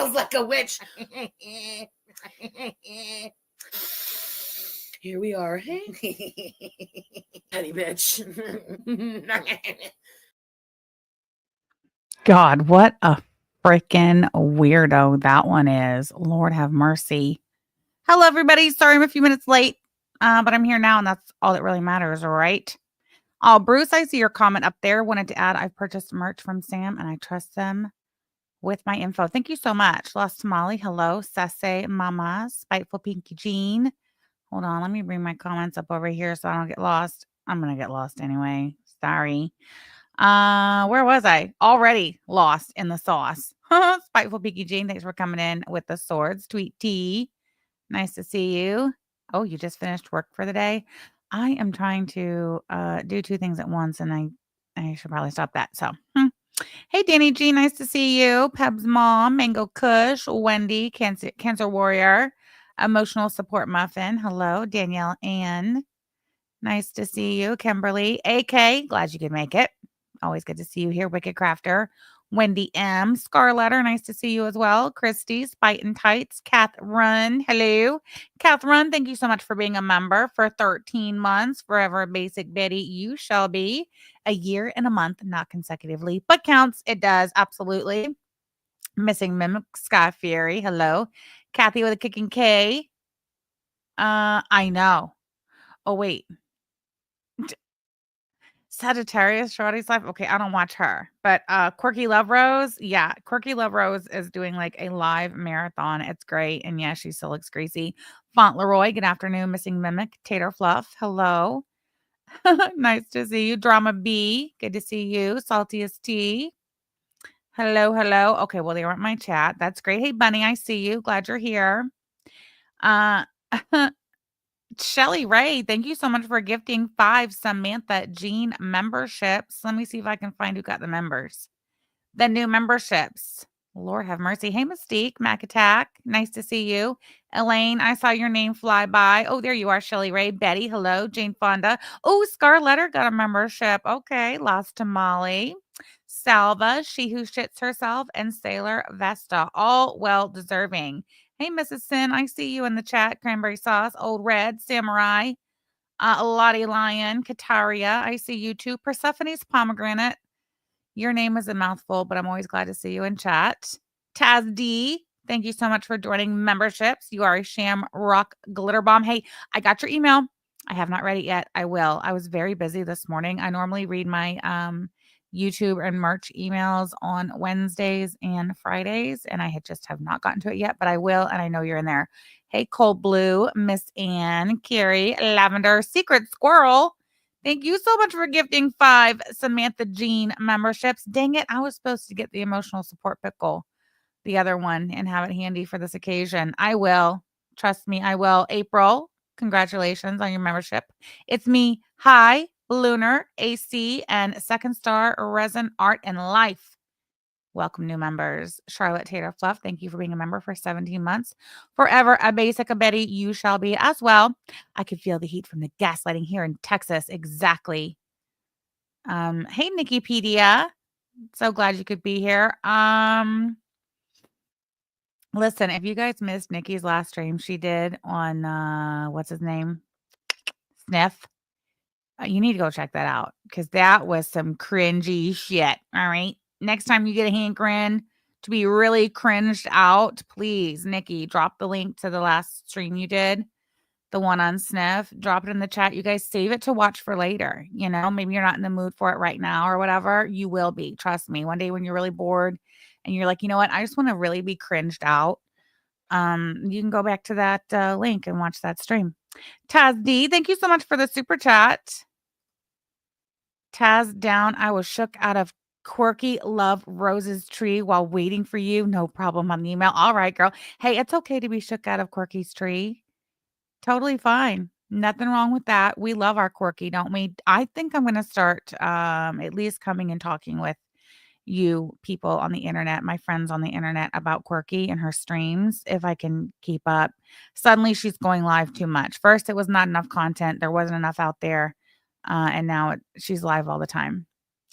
cackles like a witch. Here we are. Hey, petty bitch. God, what a freaking weirdo that one is. Lord have mercy. Hello, everybody. Sorry I'm a few minutes late, but I'm here now, and that's all that really matters, all right? Oh, Bruce, I see your comment up there. Wanted to add, I've purchased merch from Sam, and I trust them with my info. Thank you so much. Lost Tamale, hello. Sase Mama, Spiteful Pinky Jean. Hold on, let me bring my comments up over here so I don't get lost. I'm going to get lost anyway. Sorry. Where was I? Already lost in the sauce. Spiteful Pinky Jean, thanks for coming in with the swords. Tweet T, nice to see you. Oh, you just finished work for the day? I am trying to do two things at once, and I should probably stop that. So, Hey, Danny G, nice to see you. Peb's mom, Mango Kush, Wendy, Cancer Warrior, Emotional Support Muffin. Hello, Danielle Ann. Nice to see you. Kimberly, AK, glad you could make it. Always good to see you here. Wicked Crafter, Wendy M, Scarletter, nice to see you as well. Christy, Spite and Tights, Kath Run, hello. Kath Run, thank you so much for being a member for 13 months. Forever Basic Betty, you shall be. A year and a month, not consecutively, but counts. It does, absolutely. Missing Mimic, Sky Fury, hello. Kathy with a kicking K. I know. Oh, wait. Sagittarius, Shorty's Life. Okay, I don't watch her. But Quirky Love Rose, yeah, Quirky Love Rose is doing like a live marathon. It's great. And yeah, she still looks greasy. Font Leroy, good afternoon. Missing Mimic, Tater Fluff, hello. Nice to see you. Drama B, good to see you. Saltiest Tea, hello, hello. Okay, well, they were in my chat. That's great. Hey, Bunny, I see you. Glad you're here. Shelly Ray, thank you so much for gifting 5 Samantha Jean memberships. Let me see if I can find who got the members. The new memberships. Lord have mercy. Hey, Mystique, Mac Attack. Nice to see you. Elaine, I saw your name fly by. Oh, there you are, Shelly Ray. Betty, hello. Jane Fonda. Oh, Scarletter got a membership. Okay. Lost Tamale. Salva, She Who Shits Herself, and Sailor Vesta. All well deserving. Hey, Mrs. Sin, I see you in the chat. Cranberry Sauce, Old Red, Samurai, Lottie Lion, Kataria. I see you too. Persephone's Pomegranate. Your name is a mouthful, but I'm always glad to see you in chat. Taz D, thank you so much for joining memberships. You are a sham rock glitter bomb. Hey, I got your email. I have not read it yet. I will. I was very busy this morning. I normally read my YouTube and merch emails on Wednesdays and Fridays, and I just have not gotten to it yet, but I will, and I know you're in there. Hey, Cold Blue, Miss Ann, Carrie, Lavender, Secret Squirrel. Thank you so much for gifting 5 Samantha Jean memberships. Dang it, I was supposed to get the emotional support pickle, the other one, and have it handy for this occasion. I will. Trust me, I will. April, congratulations on your membership. It's me. Hi, Lunar, AC, and Second Star Resin Art and Life. Welcome, new members. Charlotte Tater Fluff, thank you for being a member for 17 months. Forever a basic a Betty, you shall be as well. I could feel the heat from the gaslighting here in Texas. Exactly. Hey, Nikipedia. So glad you could be here. Listen, if you guys missed Nikki's last stream she did on what's his name? Sniff. You need to go check that out because that was some cringy shit. All right. Next time you get a hankering to be really cringed out, please, Nikki, drop the link to the last stream you did, the one on Sniff. Drop it in the chat. You guys save it to watch for later. You know, maybe you're not in the mood for it right now or whatever. You will be. Trust me. One day when you're really bored and you're like, you know what? I just want to really be cringed out. You can go back to that link and watch that stream. Taz D, thank you so much for the super chat. Taz down. I was shook out of Quirky Love Rose's tree while waiting for you. No problem on the email. All right, girl. Hey, it's okay to be shook out of Quirky's tree. Totally fine. Nothing wrong with that. We love our Quirky, don't we? I think I'm going to start at least coming and talking with you people on the internet, my friends on the internet, about Quirky and her streams, if I can keep up. Suddenly she's going live too much. First, it was not enough content. There wasn't enough out there. And now she's live all the time.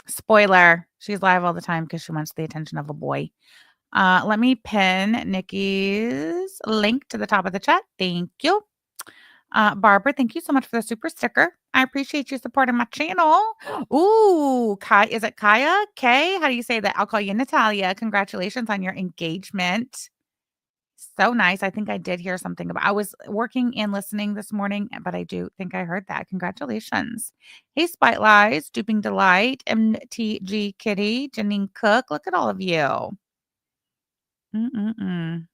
Spoiler, she's live all the time because she wants the attention of a boy. Let me pin Nikki's link to the top of the chat. Thank you. Barbara, thank you so much for the super sticker. I appreciate you supporting my channel. Ooh, is it Kaya? Kay? How do you say that? I'll call you Natalia. Congratulations on your engagement. So nice. I think I did hear something about I was working and listening this morning, but I do think I heard that. Congratulations. Hey, Spotlights, Duping Delight, MTG Kitty, Janine Cook. Look at all of you. Mm-mm-mm.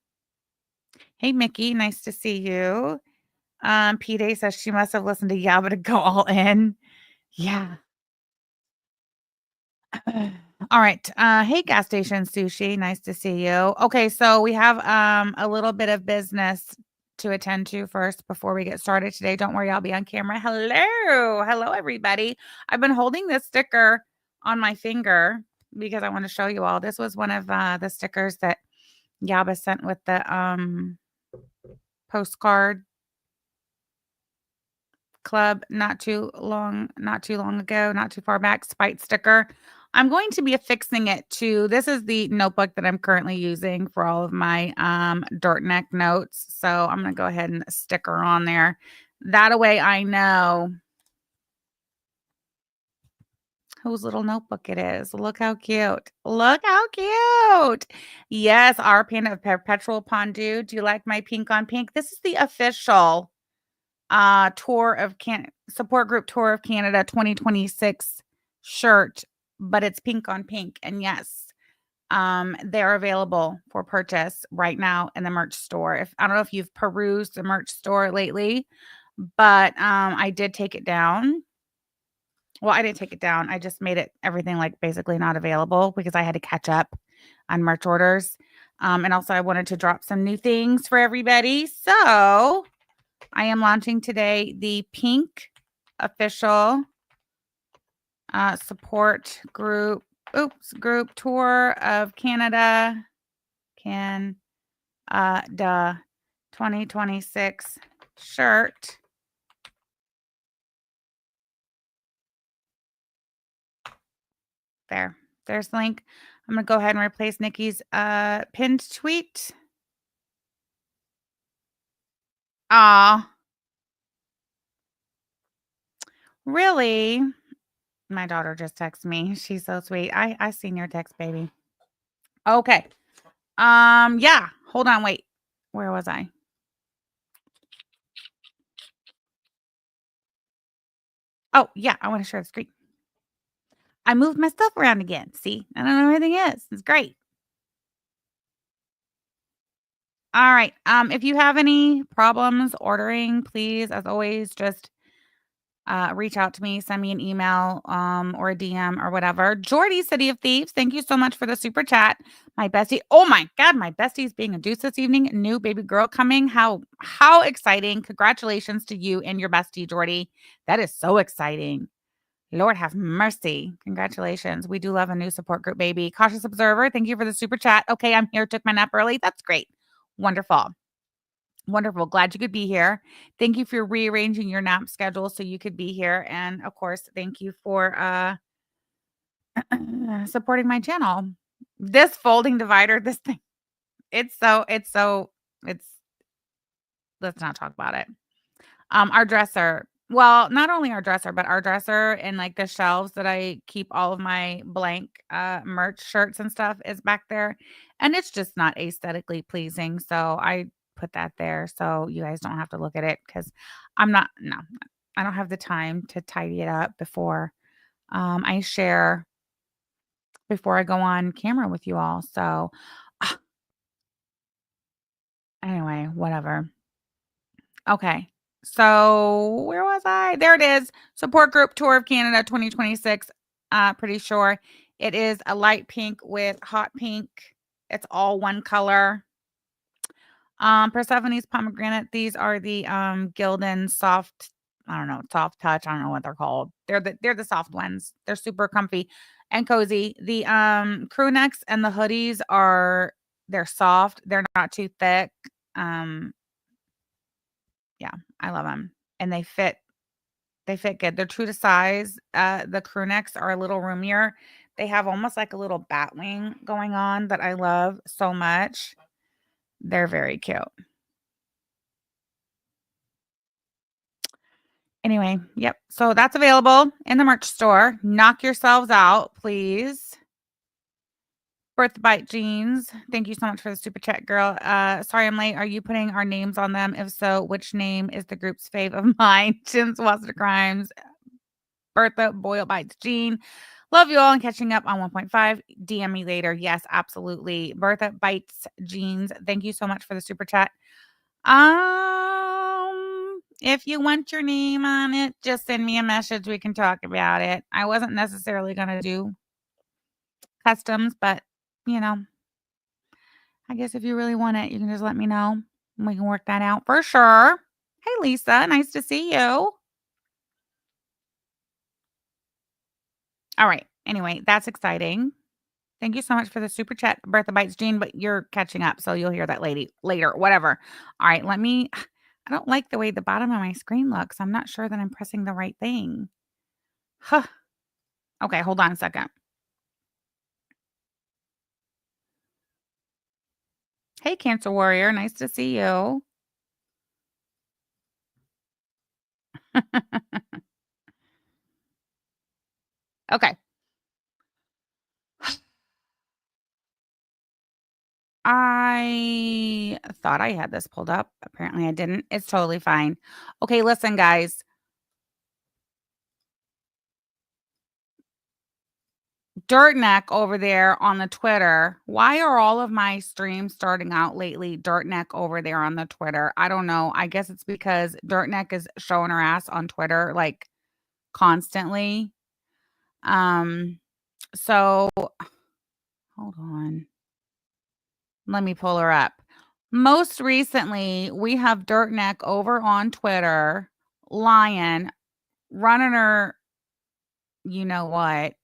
Hey, Mickey. Nice to see you. P-Day says she must have listened to Yabba to go all in. Yeah. All right. Hey, gas station sushi. Nice to see you. Okay, so we have a little bit of business to attend to first before we get started today. Don't worry, I'll be on camera. Hello. Hello, everybody. I've been holding this sticker on my finger because I want to show you all. This was one of the stickers that Yaba sent with the postcard club not too long ago, not too far back, spite sticker. I'm going to be affixing it to this is the notebook that I'm currently using for all of my dirt neck notes. So I'm going to go ahead and stick her on there. That way I know whose little notebook it is. Look how cute. Look how cute. Yes, our panda of perpetual pondu. Do you like my pink on pink? This is the official tour of support group tour of Canada 2026 shirt, but it's pink on pink. And yes, they're available for purchase right now in the merch store. If I don't know if you've perused the merch store lately, but I did take it down. Well, I didn't take it down. I just made it everything like basically not available because I had to catch up on merch orders. And also I wanted to drop some new things for everybody. So I am launching today the pink official support group tour of Canada 2026 shirt. There's the link. I'm gonna go ahead and replace Nikki's pinned tweet. Really? My daughter just texted me. She's so sweet. I seen your text, baby. Okay. Yeah. Hold on, wait. Where was I? Oh, yeah, I want to share the screen. I moved my stuff around again. See? I don't know where everything is. It's great. All right. If you have any problems ordering, please, as always, just reach out to me, send me an email or a DM or whatever. Jordy, City of Thieves, thank you so much for the super chat. My bestie, oh my God, my bestie's being induced this evening. New baby girl coming. How exciting. Congratulations to you and your bestie, Jordy. That is so exciting. Lord have mercy. Congratulations. We do love a new support group, baby. Cautious Observer, thank you for the super chat. Okay, I'm here. Took my nap early. That's great. Wonderful. Wonderful. Glad you could be here. Thank you for rearranging your nap schedule so you could be here. And of course, thank you for supporting my channel. This folding divider, this thing, it's let's not talk about it. Our dresser, well, not only our dresser, but our dresser and like the shelves that I keep all of my blank merch shirts and stuff is back there. And it's just not aesthetically pleasing. So I put that there so you guys don't have to look at it because I don't have the time to tidy it up before I share before I go on camera with you all. So anyway, whatever. Okay. So where was I? There it is. Support group tour of Canada 2026. Pretty sure it is a light pink with hot pink. It's all one color. Persephone's pomegranate. These are the Gildan soft, I don't know, soft touch. I don't know what they're called. They're the soft ones. They're super comfy and cozy. The crew necks and the hoodies they're soft. They're not too thick. Yeah, I love them. And they fit good. They're true to size. The crew necks are a little roomier They have almost like a little bat wing going on that I love so much. They're very cute. Anyway, yep. So that's available in the merch store. Knock yourselves out, please. Birth Bite Jeans. Thank you so much for the super chat, girl. Sorry I'm late. Are you putting our names on them? If so, which name is the group's fave of mine? Jim's Wasta Crimes. Bertha Boyle Bites Jean. Love you all and catching up on 1.5. DM me later. Yes, absolutely. Bertha Bites Jeans. Thank you so much for the super chat. If you want your name on it, just send me a message. We can talk about it. I wasn't necessarily going to do customs, but you know, I guess if you really want it, you can just let me know and we can work that out for sure. Hey, Lisa, nice to see you. All right. Anyway, that's exciting. Thank you so much for the super chat, Bertha Bites Jean, but you're catching up, so you'll hear that lady later, whatever. All right, I don't like the way the bottom of my screen looks. I'm not sure that I'm pressing the right thing. Huh. Okay, hold on a second. Hey, Cancer Warrior, nice to see you. Okay. I thought I had this pulled up. Apparently I didn't. It's totally fine. Okay, listen, guys. Dirtneck over there on the Twitter. Why are all of my streams starting out lately? Dirtneck over there on the Twitter. I don't know. I guess it's because Dirtneck is showing her ass on Twitter like constantly. So hold on. Let me pull her up. Most recently, we have Dirtneck over on Twitter, lying, running her, you know what,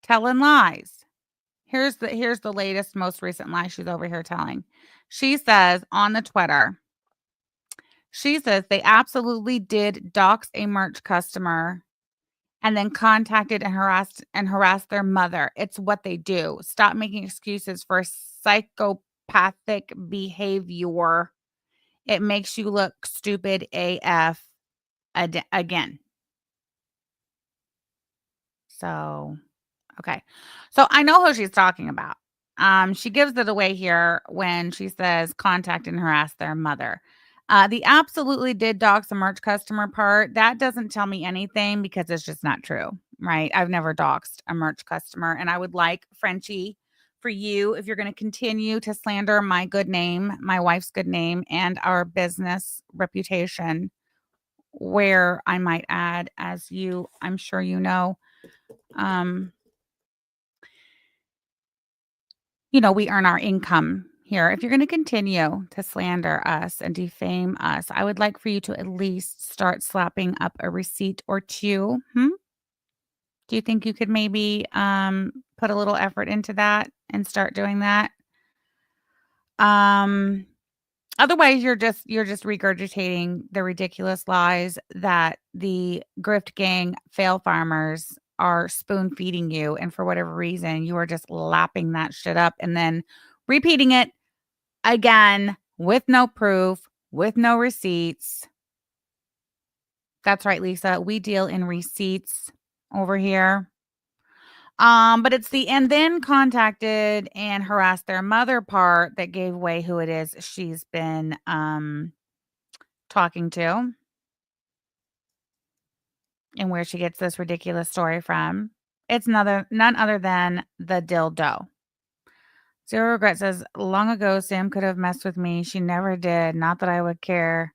telling lies. Here's the latest, most recent lie she's over here telling. She says on the Twitter, she says they absolutely did dox a merch customer and then contacted and harassed their mother. It's what they do. Stop making excuses for psychopathic behavior. It makes you look stupid AF again. So, okay. So I know who she's talking about. She gives it away here when she says contact and harass their mother. The absolutely did dox the merch customer part. That doesn't tell me anything because it's just not true, right? I've never doxed a merch customer. And I would like, Frenchie, for you, if you're going to continue to slander my good name, my wife's good name, and our business reputation, where I might add, as you, I'm sure you know, we earn our income here. If you're going to continue to slander us and defame us, I would like for you to at least start slapping up a receipt or two. Do you think you could maybe put a little effort into that and start doing that? Otherwise, you're just regurgitating the ridiculous lies that the grift gang fail farmers are spoon feeding you, and for whatever reason, you are just lapping that shit up and then repeating it again with no proof, with no receipts. That's right, Lisa. We deal in receipts over here. But it's the and then contacted and harassed their mother part that gave away who it is she's been talking to and where she gets this ridiculous story from. It's none other than the dildo. Zero Regret says, long ago, Sam could have messed with me. She never did. Not that I would care.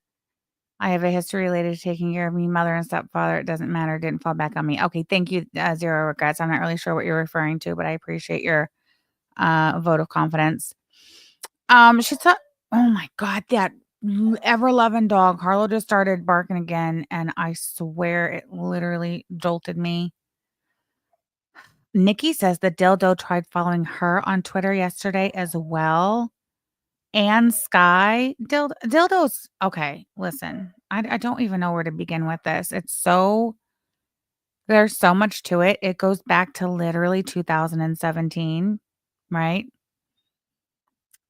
I have a history related to taking care of me, mother and stepfather. It doesn't matter. It didn't fall back on me. Okay, thank you, Zero Regrets. I'm not really sure what you're referring to, but I appreciate your vote of confidence. She thought, oh my God, that ever loving dog. Harlow just started barking again, and I swear it literally jolted me. Nikki says the dildo tried following her on Twitter yesterday as well. And Sky dildos. Okay, listen, I don't even know where to begin with this. It's so There's so much to it. It goes back to literally 2017, right?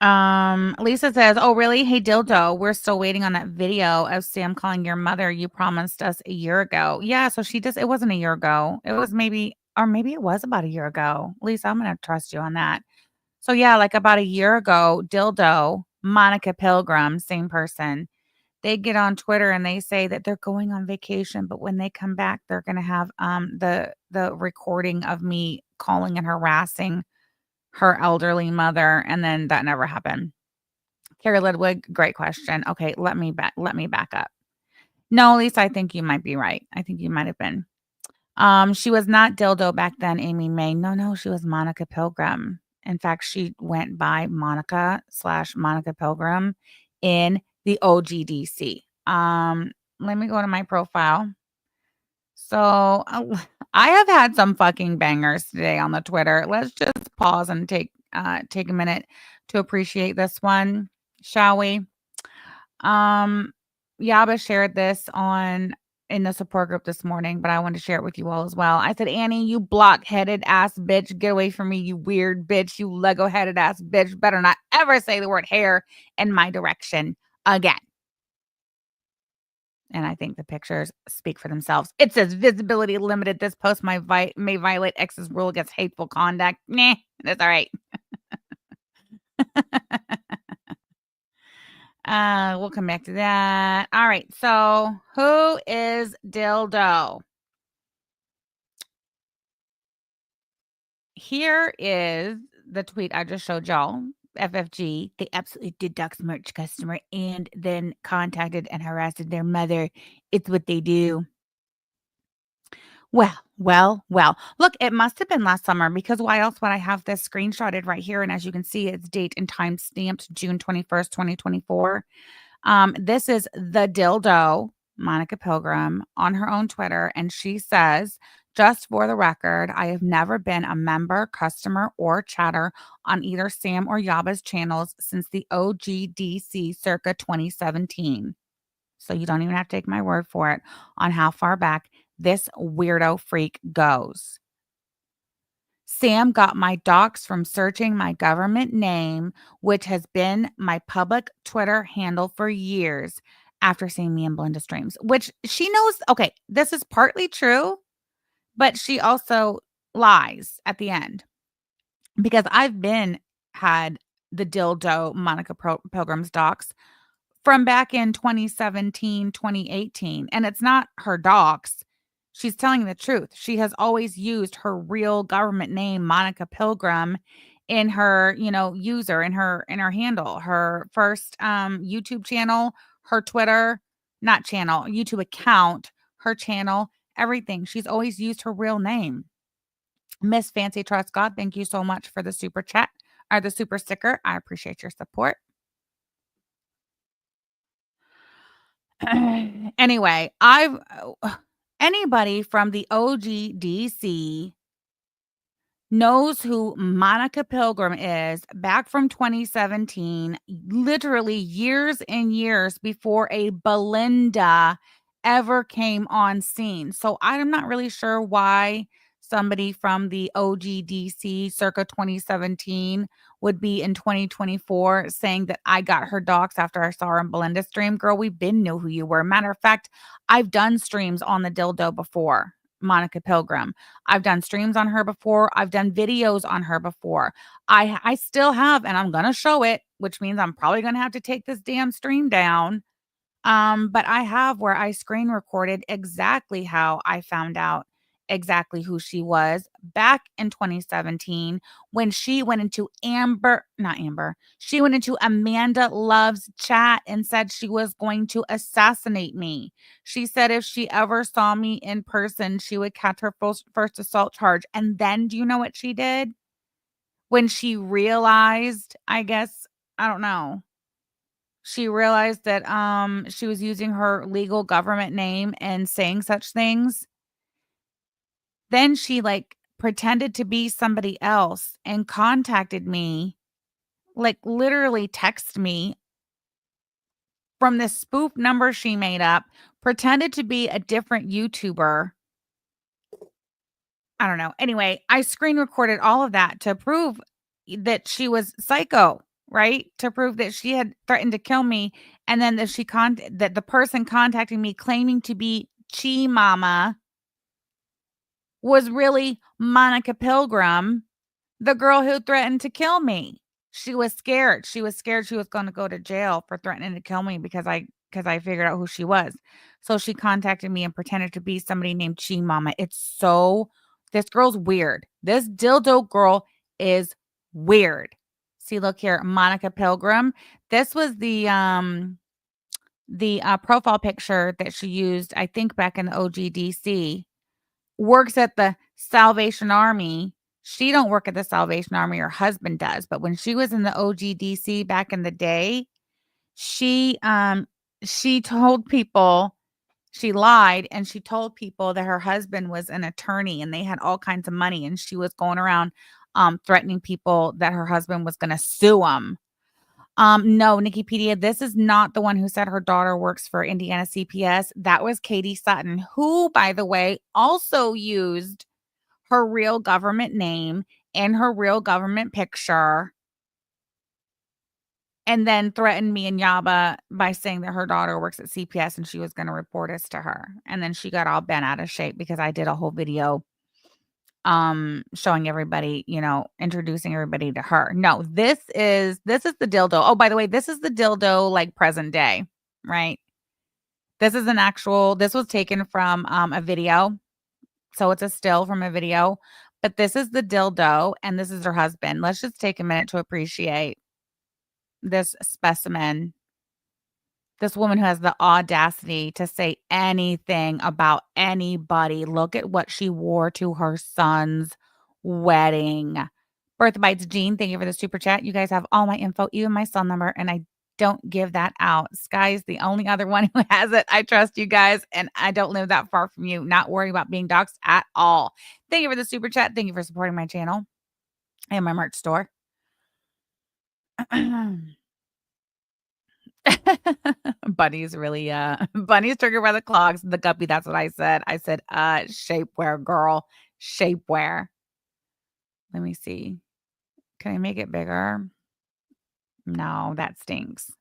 Lisa says, "Oh, really? Hey, dildo, we're still waiting on that video of Sam calling your mother. You promised us a year ago." Yeah, so she just it wasn't a year ago. It was maybe it was about a year ago. Lisa, I'm gonna trust you on that. So yeah, like about a year ago, dildo, Monica Pilgrim, same person. They get on Twitter and they say that they're going on vacation, but when they come back, they're gonna have the recording of me calling and harassing her elderly mother, and then that never happened. Carrie Ludwig, great question. Okay, let me back up. No, Lisa, I think you might be right. I think you might have been. She was not dildo back then, Amy May. No, no, she was Monica Pilgrim. In fact, she went by Monica/Monica Pilgrim in the OGDC. Let me go to my profile. So I have had some fucking bangers today on the Twitter. Let's just pause and take a minute to appreciate this one, shall we? Um, Yaba shared this on in the support group this morning, but I wanted to share it with you all as well. I said, Annie, you block-headed ass bitch, get away from me, you weird bitch, you Lego-headed ass bitch. Better not ever say the word hair in my direction again. And I think the pictures speak for themselves. It says visibility limited. This post may violate X's rule against hateful conduct. Nah, that's all right. We'll come back to that. All right. So who is Dildo? Here is the tweet I just showed y'all. FFG, they absolutely did dox merch customer and then contacted and harassed their mother. It's what they do. Well. Look, it must have been last summer because why else would I have this screenshotted right here? And as you can see, it's date and time stamped June 21st, 2024. This is the dildo, Monica Pilgrim, on her own Twitter. And she says, just for the record, I have never been a member, customer, or chatter on either Sam or Yaba's channels since the OGDC circa 2017. So you don't even have to take my word for it on how far back this weirdo freak goes. Sam got my docs from searching my government name, which has been my public Twitter handle for years after seeing me in Belinda streams, which she knows. Okay, this is partly true, but she also lies at the end because I've been had the dildo Monica Pilgrim's docs from back in 2017, 2018, and it's not her docs. She's telling the truth. She has always used her real government name, Monica Pilgrim, in her, user in her handle, her first YouTube channel, her Twitter, not channel, YouTube account, her channel, everything. She's always used her real name. Miss Fancy Trust God, thank you so much for the super chat or the super sticker. I appreciate your support. Anyway, anybody from the OGDC knows who Monica Pilgrim is back from 2017, literally years and years before a Belinda ever came on scene. So I'm not really sure why somebody from the OGDC circa 2017 would be in 2024 saying that I got her docs after I saw her in Belinda stream. Girl, we been knew who you were. Matter of fact, I've done streams on the dildo before, Monica Pilgrim. I've done streams on her before. I've done videos on her before. I still have, and I'm gonna show it, which means I'm probably gonna have to take this damn stream down. But I have where I screen recorded exactly how I found out exactly who she was back in 2017 when she went into she went into Amanda Love's chat and said she was going to assassinate me. She said if she ever saw me in person, she would catch her first assault charge. And then do you know what she did? When she realized, I guess, I don't know, she realized that she was using her legal government name and saying such things. Then she pretended to be somebody else and contacted me, like literally text me from this spoof number she made up, pretended to be a different YouTuber I don't know. Anyway, I screen recorded all of that to prove that she was psycho, right? To prove that she had threatened to kill me, and then that the person contacting me claiming to be Chi Mama was really Monica Pilgrim, the girl who threatened to kill me. She was scared. She was scared she was gonna go to jail for threatening to kill me because I figured out who she was. So she contacted me and pretended to be somebody named Chi Mama. This girl's weird. This dildo girl is weird. See, look here, Monica Pilgrim. This was the profile picture that she used, I think, back in the OGDC. Works at the Salvation Army. She don't work at the Salvation Army, her husband does, but when she was in the OGDC back in the day, she, she told people she lied, and she told people that her husband was an attorney and they had all kinds of money, and she was going around, threatening people that her husband was gonna sue him. No, Nikipedia, this is not the one who said her daughter works for Indiana CPS. That was Katie Sutton, who, by the way, also used her real government name and her real government picture, and then threatened me and Yaba by saying that her daughter works at CPS and she was going to report us to her. And then she got all bent out of shape because I did a whole video showing everybody, introducing everybody to her. No, this is the dildo. Oh, by the way, this is the dildo like present day, right? This was taken from a video. So it's a still from a video, but this is the dildo and this is her husband. Let's just take a minute to appreciate this specimen. This woman who has the audacity to say anything about anybody. Look at what she wore to her son's wedding. Birth Bites Jean, thank you for the super chat. You guys have all my info, even my cell number, and I don't give that out. Sky's the only other one who has it. I trust you guys, and I don't live that far from you. Not worrying about being doxxed at all. Thank you for the super chat. Thank you for supporting my channel and my merch store. Bunny's really Bunny's triggered by the clogs. The guppy, that's what I said. I said, shapewear, girl. Shapewear. Let me see. Can I make it bigger? No, that stinks.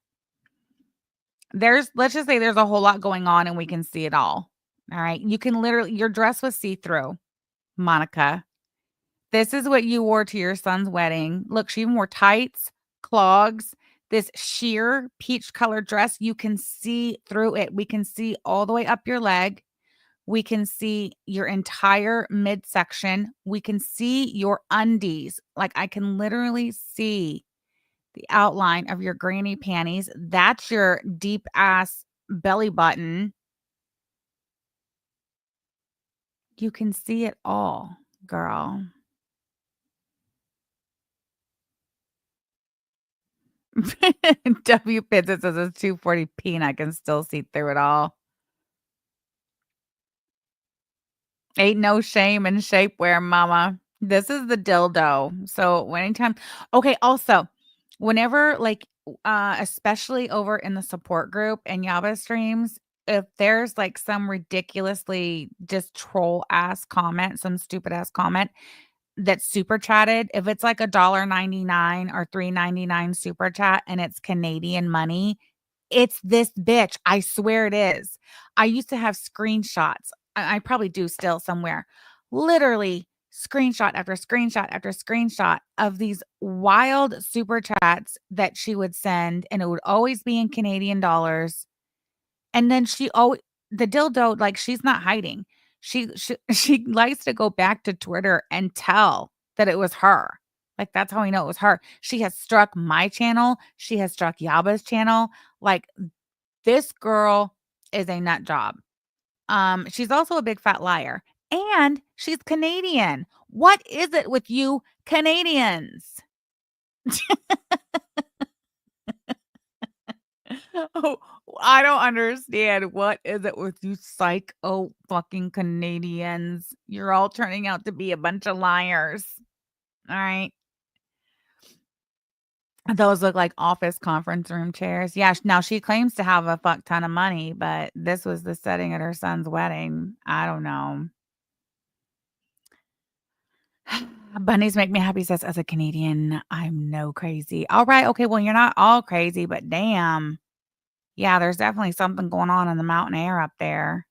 Let's just say there's a whole lot going on and we can see it all. All right. You can your dress was see-through, Monica. This is what you wore to your son's wedding. Look, she even wore tights, clogs, this sheer peach colored dress. You can see through it. We can see all the way up your leg. We can see your entire midsection. We can see your undies. Like I can literally see the outline of your granny panties. That's your deep ass belly button. You can see it all, girl. W Pizza says it's 240p and I can still see through it all. Ain't no shame in shapewear, mama. This is the dildo. So anytime. Okay, also, whenever especially over in the support group and Yaba streams, if there's like some ridiculously just troll ass comment, some stupid ass comment that's super chatted, if it's like $1.99 or $3.99 super chat and it's Canadian money, it's this bitch. I swear it is. I used to have screenshots. I probably do still somewhere. Literally screenshot after screenshot after screenshot of these wild super chats that she would send, and it would always be in Canadian dollars. And then the dildo, like she's not hiding. She likes to go back to Twitter and tell that it was her. Like that's how we know it was her. She has struck my channel. She has struck Yaba's channel. Like this girl is a nut job. She's also a big fat liar. And she's Canadian. What is it with you Canadians? Oh, I don't understand. What is it with you psycho fucking Canadians? You're all turning out to be a bunch of liars. All right. Those look like office conference room chairs. Yeah, now she claims to have a fuck ton of money, but this was the setting at her son's wedding. I don't know. Bunnies make me happy, says, as a Canadian, I'm no crazy. All right. Okay. Well, you're not all crazy, but damn. Yeah, there's definitely something going on in the mountain air up there.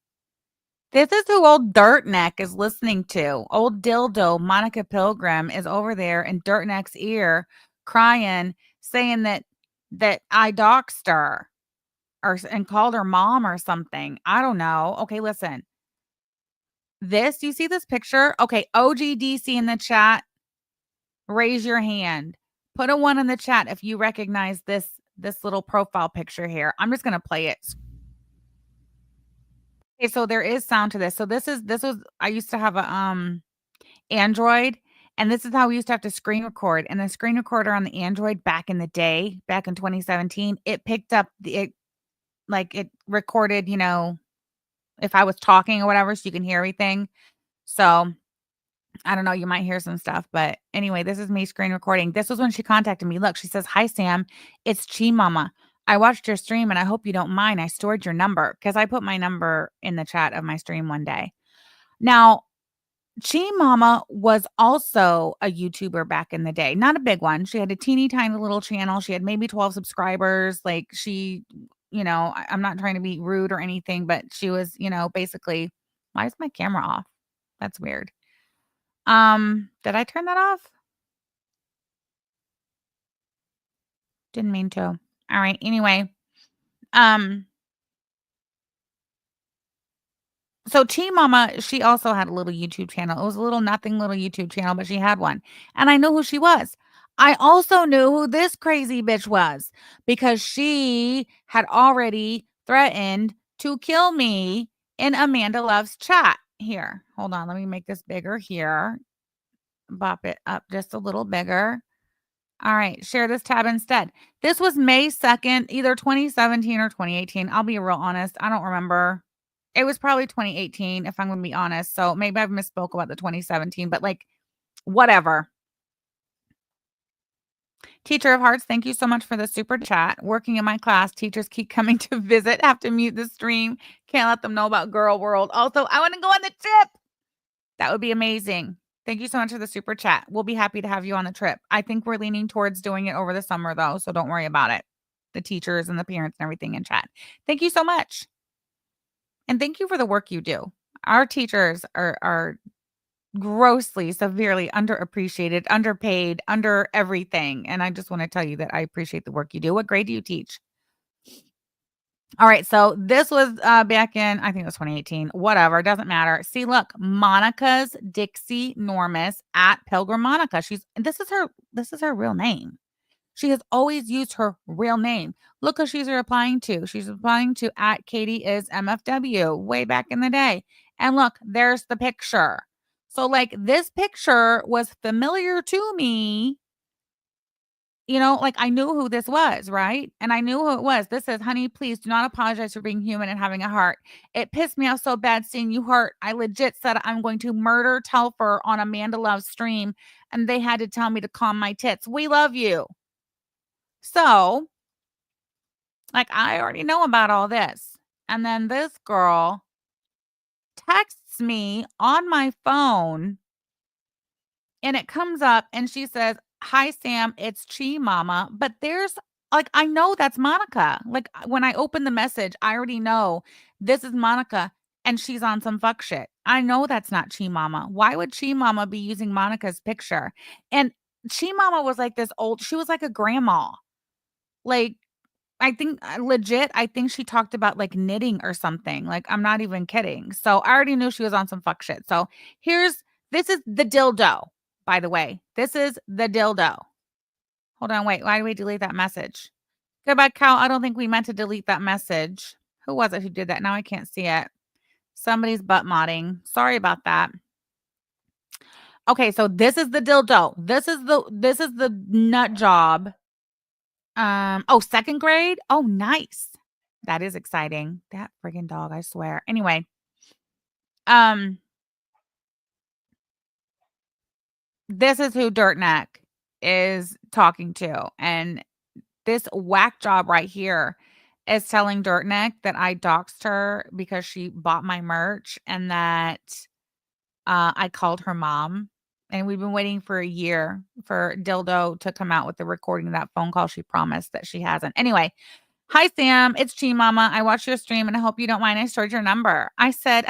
This is who old Dirtneck is listening to. Old Dildo, Monica Pilgrim, is over there in Dirtneck's ear crying, saying that I doxed her and called her mom or something. I don't know. Okay, listen. Do you see this picture? Okay, OGDC in the chat, raise your hand. Put a 1 in the chat if you recognize this little profile picture here. I'm just gonna play it. Okay, so there is sound to this. So this was I used to have a Android, and this is how we used to have to screen record. And the screen recorder on the Android back in the day, back in 2017, it picked up it recorded, if I was talking or whatever, so you can hear everything. So I don't know, you might hear some stuff, but anyway, this is me screen recording. This was when she contacted me. Look, she says, "Hi Sam, it's Chi Mama. I watched your stream and I hope you don't mind. I stored your number," because I put my number in the chat of my stream one day. Now, Chi Mama was also a YouTuber back in the day. Not a big one. She had a teeny tiny little channel. She had maybe 12 subscribers. Like I'm not trying to be rude or anything, but she was, basically, why is my camera off? That's weird. Did I turn that off? Didn't mean to. All right. Anyway, so Chi Mama, she also had a little YouTube channel. It was a little nothing little YouTube channel, but she had one. And I knew who she was. I also knew who this crazy bitch was because she had already threatened to kill me in Amanda Love's chat. Here, hold on. Let me make this bigger here. Bop it up just a little bigger. All right, share this tab instead. This was May 2nd, either 2017 or 2018. I'll be real honest. I don't remember. It was probably 2018, if I'm going to be honest. So maybe I've misspoke about the 2017, but whatever. Teacher of Hearts, thank you so much for the super chat. Working in my class, teachers keep coming to visit, have to mute the stream. Can't let them know about Girl World. Also, I want to go on the trip. That would be amazing. Thank you so much for the super chat. We'll be happy to have you on the trip. I think we're leaning towards doing it over the summer, though, so don't worry about it. The teachers and the parents and everything in chat. Thank you so much. And thank you for the work you do. Our teachers are grossly, severely underappreciated, underpaid, under everything. And I just want to tell you that I appreciate the work you do. What grade do you teach? All right, so this was back in, I think it was 2018. Whatever, doesn't matter. See, look, Monica's Dixie Normus at Pilgrim Monica. This is her real name. She has always used her real name. Look who she's replying to. She's replying to at Katie is MFW way back in the day. And look, there's the picture. So this picture was familiar to me. I knew who this was, right? And I knew who it was. This says, "Honey, please do not apologize for being human and having a heart. It pissed me off so bad seeing you hurt. I legit said I'm going to murder Telfer on Amanda Love's stream, and they had to tell me to calm my tits. We love you." So, I already know about all this. And then this girl texts me on my phone, and it comes up and she says, "Hi, Sam, it's Chi Mama." But there's I know that's Monica. When I open the message, I already know this is Monica and she's on some fuck shit. I know that's not Chi Mama. Why would Chi Mama be using Monica's picture? And Chi Mama was she was like a grandma. I think legit, I think she talked about knitting or something. I'm not even kidding. So I already knew she was on some fuck shit. So this is the dildo, by the way. This is the dildo. Hold on, wait. Why did we delete that message? Goodbye, Cal. I don't think we meant to delete that message. Who was it who did that? Now I can't see it. Somebody's butt modding. Sorry about that. Okay, so this is the dildo. This is the nut job. Second grade? Oh, nice. That is exciting. That friggin' dog, I swear. Anyway, this is who Dirtneck is talking to. And this whack job right here is telling Dirtneck that I doxed her because she bought my merch and that I called her mom And we've been waiting for a year for Dildo to come out with the recording of that phone call she promised that she hasn't. Anyway, hi, Sam. It's G Mama. I watched your stream and I hope you don't mind I stored your number. I said,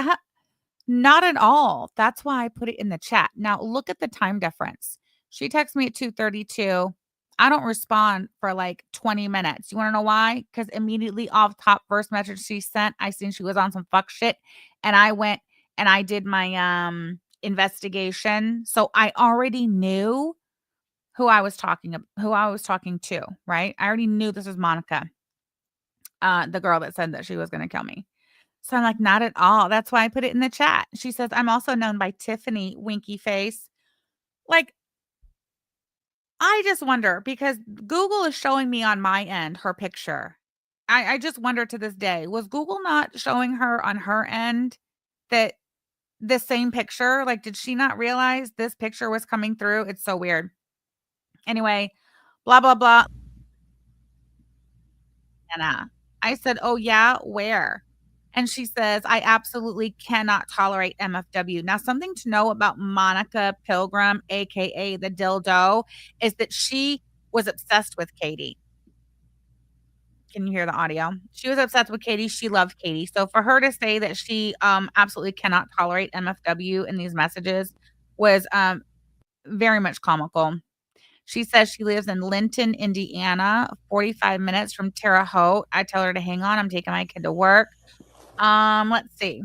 not at all. That's why I put it in the chat. Now, look at the time difference. She texts me at 2:32. I don't respond for like 20 minutes. You want to know why? Because immediately off top, first message she sent, I seen she was on some fuck shit. And I went and I did my investigation. So I already knew who I was talking to, right? I already knew this was Monica, the girl that said that she was going to kill me. So I'm like, not at all. That's why I put it in the chat. She says, I'm also known by Tiffany, winky face. Like, I just wonder because Google is showing me on my end her picture. I just wonder to this day, was Google not showing her on her end that the same picture? Like, did she not realize this picture was coming through? It's so weird. Anyway, blah, blah, blah. Anna. I said, oh, yeah, where? And she says, I absolutely cannot tolerate MFW. Now, something to know about Monica Pilgrim, aka the dildo, is that she was obsessed with Katie. Can you hear the audio? She was obsessed with Katie. She loved Katie. So for her to say that she absolutely cannot tolerate MFW in these messages was very much comical. She says she lives in Linton, Indiana, 45 minutes from Terre Haute. I tell her to hang on. I'm taking my kid to work. Let's see.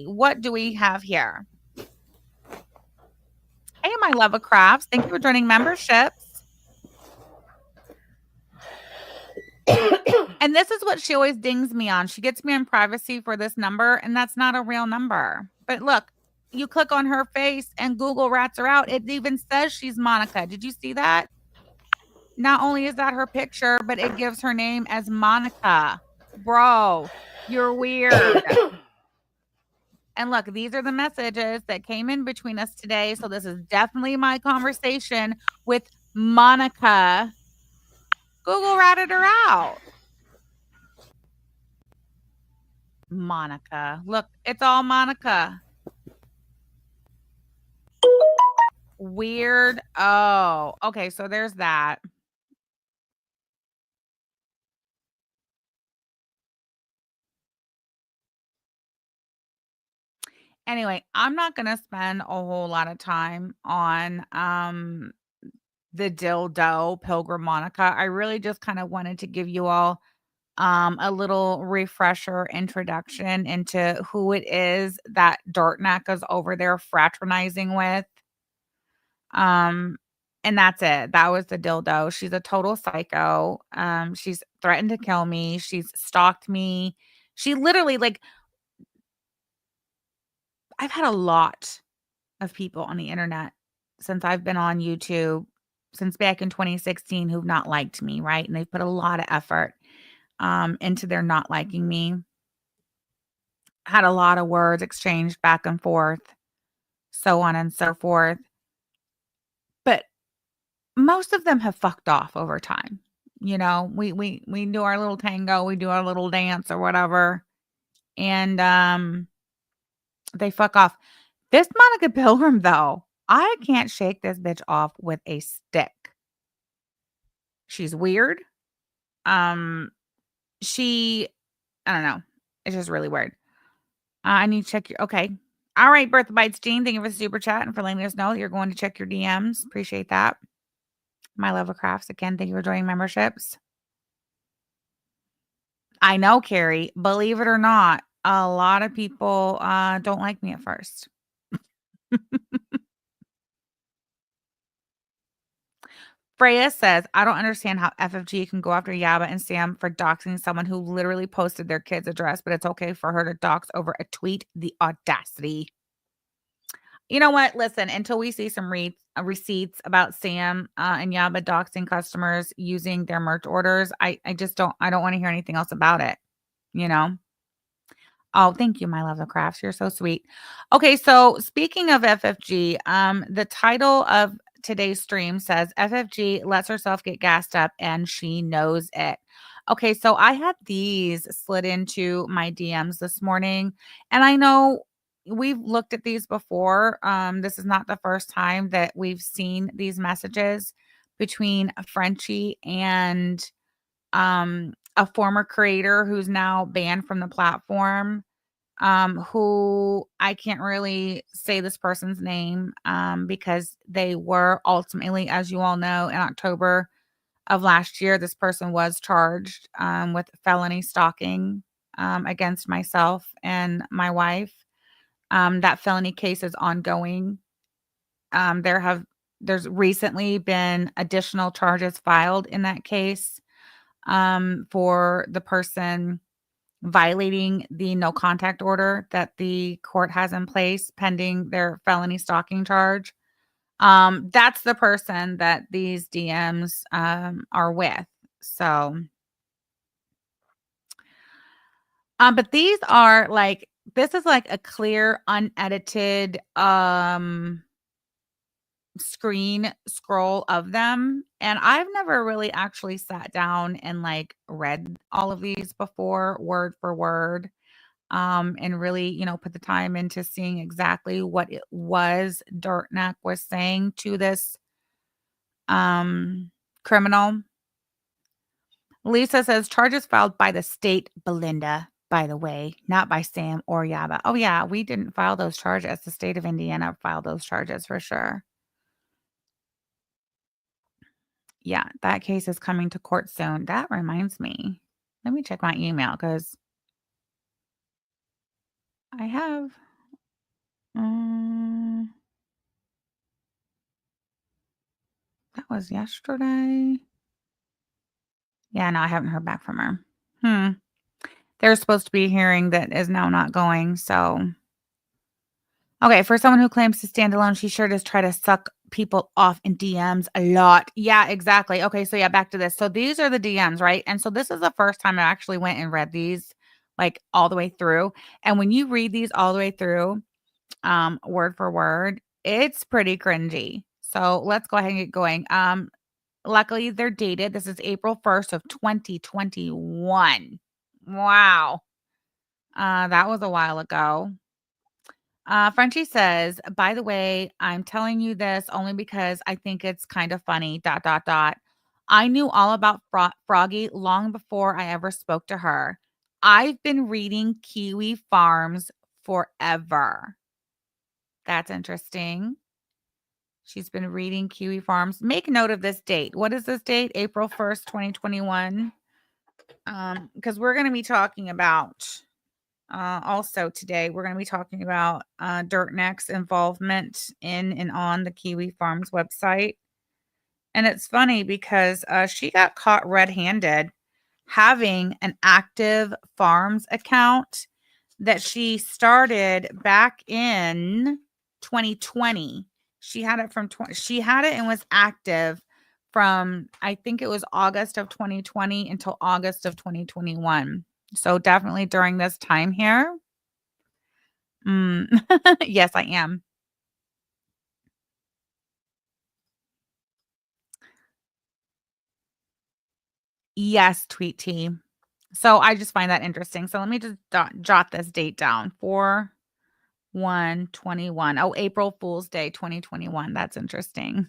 What do we have here? Hey, my love of crafts. Thank you for joining memberships. And this is what she always dings me on. She gets me in privacy for this number, and that's not a real number. But look, you click on her face and Google rats her out. It even says she's Monica. Did you see that? Not only is that her picture, but it gives her name as Monica. Bro, you're weird. And look, these are the messages that came in between us today. So this is definitely my conversation with Monica. Google ratted her out. Monica. Look, it's all Monica. Weird. Oh, okay. So there's that. Anyway, I'm not going to spend a whole lot of time on the dildo Pilgrim Monica. I really just kind of wanted to give you all a little refresher introduction into who it is that Dirtneck is over there fraternizing with. And that's it. That was the dildo. She's a total psycho. She's threatened to kill me. She's stalked me. She literally, like, I've had a lot of people on the internet since I've been on YouTube since back in 2016 who've not liked me, right? And they've put a lot of effort into their not liking me. Had a lot of words exchanged back and forth, so on and so forth. But most of them have fucked off over time. You know, we do our little tango, we do our little dance or whatever, and they fuck off. This Monica Pilgrim, though, I can't shake this bitch off with a stick. She's weird. She, I don't know. It's just really weird. I need to check your, okay. All right, Birth Bites Jean, thank you for the super chat and for letting us know that you're going to check your DMs. Appreciate that. My love of crafts, again, thank you for joining memberships. I know, Carrie, believe it or not, a lot of people don't like me at first. Freya says, I don't understand how FFG can go after Yaba and Sam for doxing someone who literally posted their kid's address, but it's okay for her to dox over a tweet. The audacity. You know what? Listen, until we see some receipts about Sam and Yaba doxing customers using their merch orders, I don't want to hear anything else about it. You know? Oh, thank you, my love of crafts. You're so sweet. Okay, so speaking of FFG, the title of today's stream says FFG lets herself get gassed up and she knows it. Okay, so I had these slid into my DMs this morning, and I know, we've looked at these before. This is not the first time that we've seen these messages between Frenchie and a former creator who's now banned from the platform, who I can't really say this person's name because they were ultimately, as you all know, in October of last year, this person was charged with felony stalking against myself and my wife. That felony case is ongoing. There's recently been additional charges filed in that case for the person violating the no contact order that the court has in place pending their felony stalking charge. That's the person that these DMs are with. So, but these are like, this is like a clear, unedited screen scroll of them. And I've never really actually sat down and like read all of these before, word for word. And really, put the time into seeing exactly what it was Dirtneck was saying to this criminal. Lisa says charges filed by the state, Belinda, by the way, not by Sam or Yaba. Oh yeah, we didn't file those charges. The state of Indiana filed those charges for sure. Yeah, that case is coming to court soon. That reminds me. Let me check my email because I have. That was yesterday. Yeah, no, I haven't heard back from her. There's supposed to be a hearing that is now not going, so. Okay, for someone who claims to stand alone, she sure does try to suck people off in DMs a lot. Yeah, exactly. Okay, so yeah, back to this. So these are the DMs, right? And so this is the first time I actually went and read these like all the way through. And when you read these all the way through, word for word, it's pretty cringy. So let's go ahead and get going. Luckily, they're dated. This is April 1st of 2021. Wow. That was a while ago. Frenchie says, by the way, I'm telling you this only because I think it's kind of funny, ... I knew all about Froggy long before I ever spoke to her. I've been reading Kiwi Farms forever. That's interesting. She's been reading Kiwi Farms. Make note of this date. What is this date? April 1st, 2021. Because we're going to be talking about also today, we're going to be talking about Dirtneck's involvement in and on the Kiwi Farms website. And it's funny because she got caught red-handed having an active farms account that she started back in 2020. She had it she had it and was active from, I think it was August of 2020 until August of 2021. So definitely during this time here. Yes, I am. Yes, Tweet T. So I just find that interesting. So let me just jot this date down. 4/1/21. Oh, April Fool's Day 2021. That's interesting.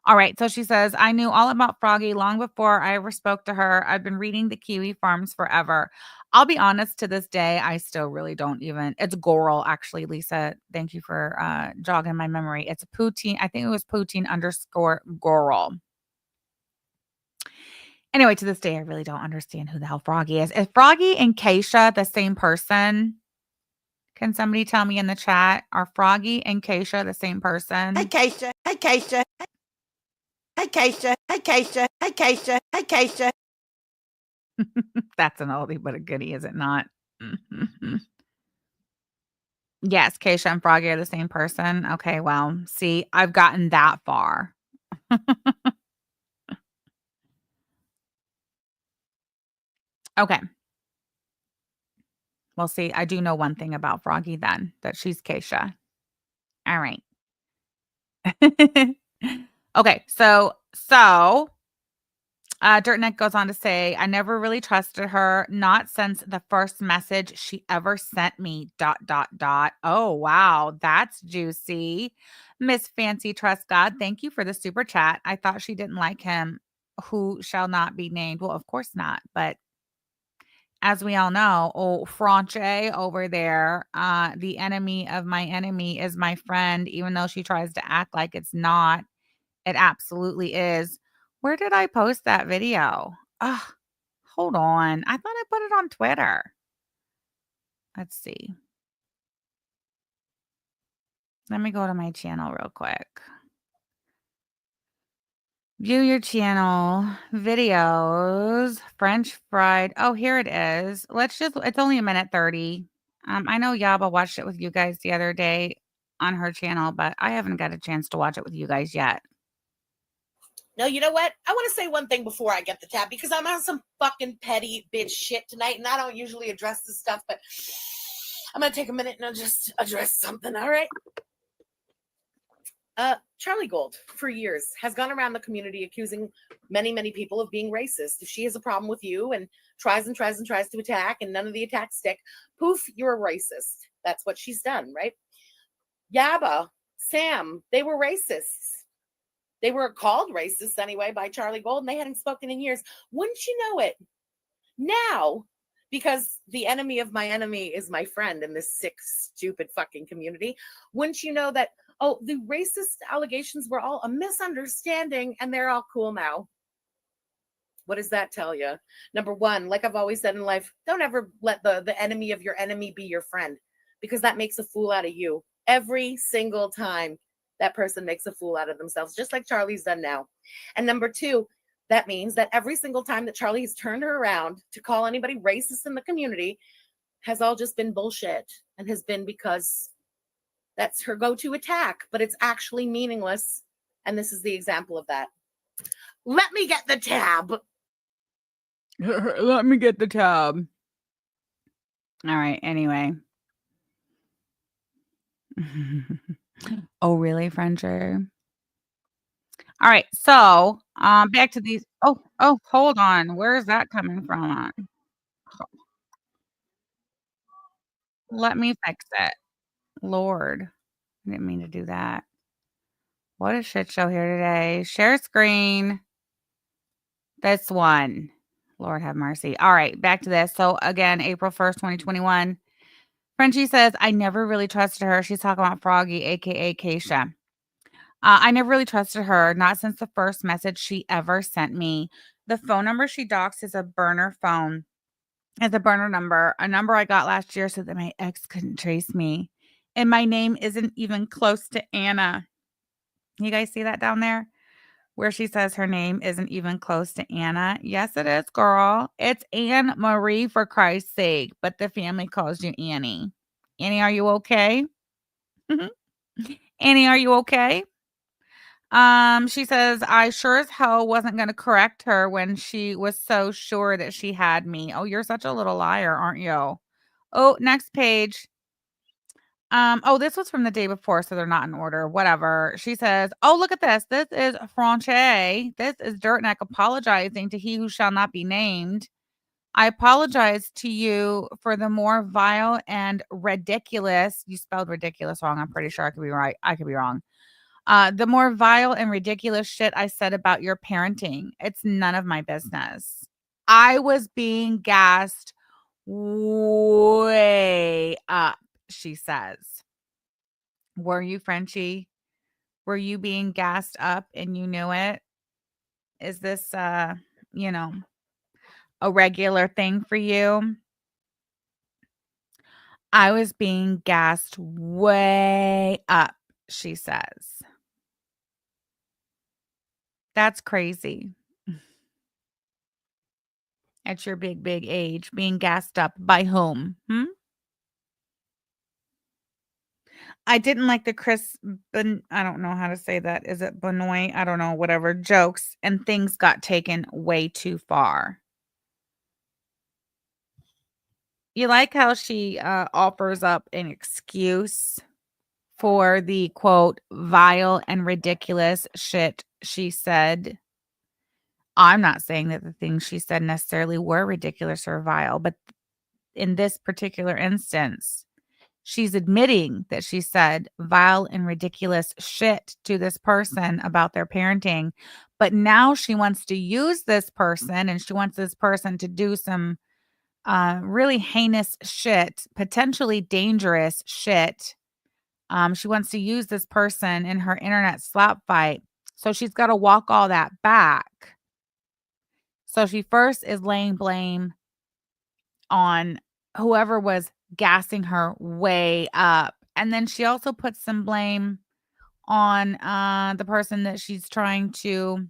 All right. So she says, I knew all about Froggy long before I ever spoke to her. I've been reading the Kiwi Farms forever. I'll be honest, to this day, I still really don't even. It's Goral, actually, Lisa. Thank you for jogging my memory. It's Poutine. I think it was Poutine_Goral. Anyway, to this day, I really don't understand who the hell Froggy is. Is Froggy and Keisha the same person? Can somebody tell me in the chat? Are Froggy and Keisha the same person? Hey, Keisha. Hey, Keisha. Hey, Keisha. Hey, Keisha. Hey, Keisha. Hey, Keisha. That's an oldie but a goodie, is it not? Yes, Keisha and Froggy are the same person. Okay, well, see, I've gotten that far. Okay. Well, see, I do know one thing about Froggy then, that she's Keisha. All right. Okay, so Dirtneck goes on to say, I never really trusted her, not since the first message she ever sent me, ... Oh, wow. That's juicy. Miss Fancy Trust God, thank you for the super chat. I thought she didn't like him, who shall not be named. Well, of course not. But as we all know, old Franche over there, the enemy of my enemy is my friend, even though she tries to act like it's not. It absolutely is. Where did I post that video? Ugh, hold on. I thought I put it on Twitter. Let's see. Let me go to my channel real quick. View your channel, videos, French fried. Oh, here it is. It's only a minute 30. I know Yaba watched it with you guys the other day on her channel, but I haven't got a chance to watch it with you guys yet. No, you know what? I want to say one thing before I get the tab, because I'm on some fucking petty bitch shit tonight, and I don't usually address this stuff, but I'm going to take a minute and I'll just address something, all right? Charlie Gold, for years, has gone around the community accusing many, many people of being racist. If she has a problem with you and tries to attack, and none of the attacks stick, poof, you're a racist. That's what she's done, right? Yaba, Sam, they were racists. They were called racist anyway by Charlie Gold, and they hadn't spoken in years. Wouldn't you know it? Now, because the enemy of my enemy is my friend in this sick, stupid fucking community, wouldn't you know that, oh, the racist allegations were all a misunderstanding and they're all cool now? What does that tell you? Number one, like I've always said in life, don't ever let the enemy of your enemy be your friend, because that makes a fool out of you. Every single time that person makes a fool out of themselves, just like Charlie's done now. And number two, that means that every single time that Charlie has turned her around to call anybody racist in the community has all just been bullshit, and has been because that's her go-to attack, but it's actually meaningless. And this is the example of that. Let me get the tab. Let me get the tab. All right. Anyway. Oh, really, Frencher? All right. So, back to these. Oh, hold on. Where is that coming from? Let me fix it. Lord, I didn't mean to do that. What a shit show here today. Share screen. This one. Lord have mercy. All right, back to this. So again, April 1st, 2021. Frenchie says, I never really trusted her. She's talking about Froggy, aka Keisha. I never really trusted her, not since the first message she ever sent me. The phone number she doxed is a burner phone. It's a burner number, a number I got last year so that my ex couldn't trace me. And my name isn't even close to Anna. You guys see that down there? Where she says her name isn't even close to Anna. Yes, it is, girl. It's Anne Marie, for Christ's sake, but the family calls you Annie. Annie, are you okay? Annie, are you okay? She says, I sure as hell wasn't going to correct her when she was so sure that she had me. Oh, you're such a little liar, aren't you? Oh, next page. Oh, this was from the day before, so they're not in order. Whatever. She says, oh, look at this. This is Franche. This is Dirtneck apologizing to he who shall not be named. I apologize to you for the more vile and ridiculous. You spelled ridiculous wrong. I'm pretty sure I could be right. I could be wrong. The more vile and ridiculous shit I said about your parenting. It's none of my business. I was being gassed way up, she says. Were you, Frenchie? Were you being gassed up and you knew it? Is this, you know, a regular thing for you? I was being gassed way up, she says. That's crazy. At your big, big age, being gassed up by whom? I didn't like the I don't know how to say that. Is it Benoit? I don't know, whatever, jokes, and things got taken way too far. You like how she offers up an excuse for the quote, vile and ridiculous shit she said. I'm not saying that the things she said necessarily were ridiculous or vile, but in this particular instance, she's admitting that she said vile and ridiculous shit to this person about their parenting. But now she wants to use this person, and she wants this person to do some really heinous shit, potentially dangerous shit. She wants to use this person in her internet slap fight. So she's got to walk all that back. So she first is laying blame on whoever was gassing her way up. And then she also puts some blame on the person that she's trying to,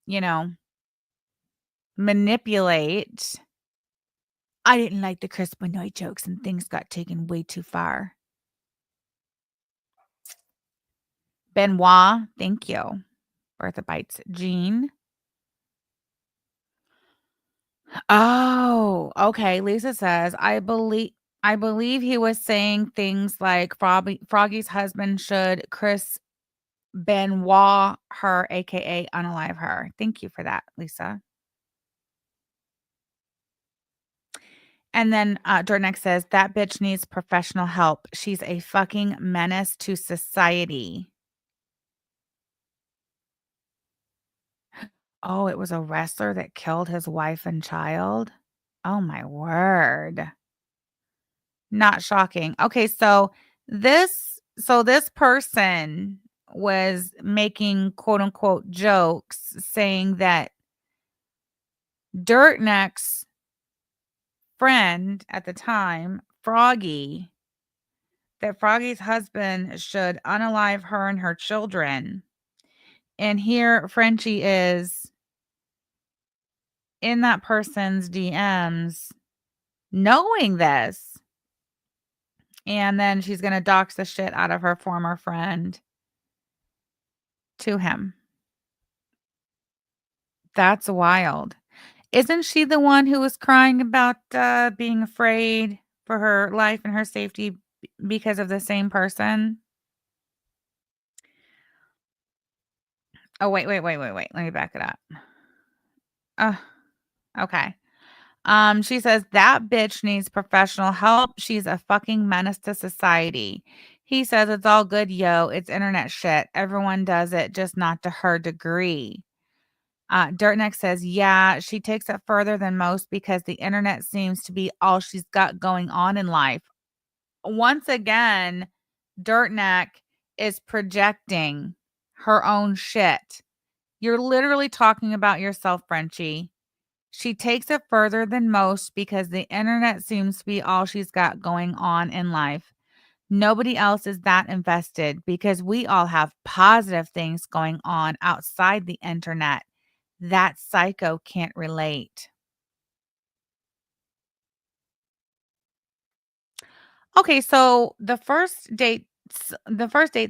you know, manipulate. I didn't like the Chris Benoit jokes and things got taken way too far. Benoit, thank you. Bertha Bites. Jean. Oh, okay. Lisa says, I believe he was saying things like Froggy's husband should Chris Benoit her, aka unalive her. Thank you for that, Lisa. And then Dorneck says, that bitch needs professional help. She's a fucking menace to society. Oh, it was a wrestler that killed his wife and child? Oh, my word. Not shocking. Okay, so this person was making quote unquote jokes saying that Dirtneck's friend at the time, Froggy, that Froggy's husband should unalive her and her children. And here Frenchie is in that person's DMs knowing this. And then she's going to dox the shit out of her former friend to him. That's wild. Isn't she the one who was crying about being afraid for her life and her safety because of the same person? Oh, wait. Let me back it up. Okay. She says that bitch needs professional help. She's a fucking menace to society. He says it's all good, yo. It's internet shit. Everyone does it, just not to her degree. Dirtneck says, yeah, she takes it further than most because the internet seems to be all she's got going on in life. Once again, Dirtneck is projecting her own shit. You're literally talking about yourself, Frenchie. She takes it further than most because the internet seems to be all she's got going on in life. Nobody else is that invested because we all have positive things going on outside the internet. That psycho can't relate. Okay, so the first date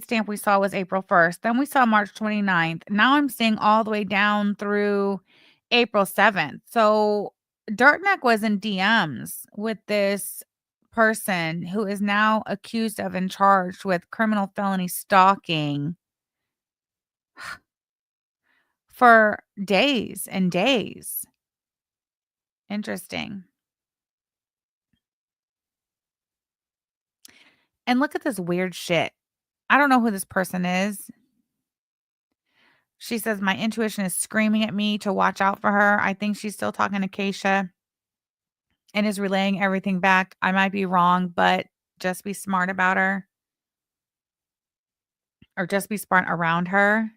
stamp we saw was April 1st. Then we saw March 29th. Now I'm seeing all the way down through April 7th. So Dirtneck was in DMs with this person who is now accused of and charged with criminal felony stalking for days and days. Interesting. And look at this weird shit. I don't know who this person is. She says, my intuition is screaming at me to watch out for her. I think she's still talking to Keisha and is relaying everything back. I might be wrong, but just be smart about her. Or just be smart around her.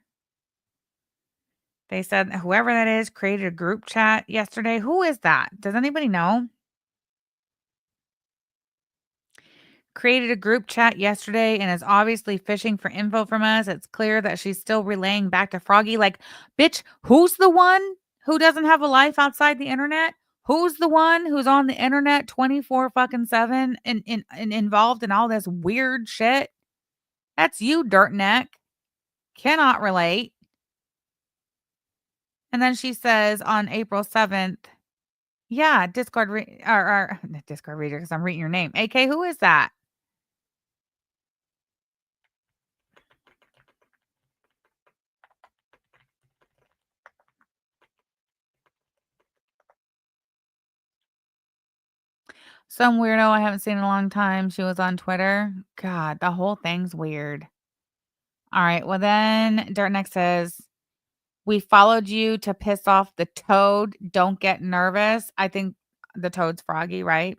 They said whoever that is created a group chat yesterday. Who is that? Does anybody know? Created a group chat yesterday and is obviously fishing for info from us. It's clear that she's still relaying back to Froggy. Like, bitch, who's the one who doesn't have a life outside the internet? Who's the one who's on the internet 24 fucking 7 and involved in all this weird shit? That's you, Dirtneck. Cannot relate. And then she says on April 7th, yeah, Discord or Discord reader because I'm reading your name. AK, who is that? Some weirdo I haven't seen in a long time. She was on Twitter. God, the whole thing's weird. All right. Well, then Dirtneck says, we followed you to piss off the toad. Don't get nervous. I think the toad's Froggy, right?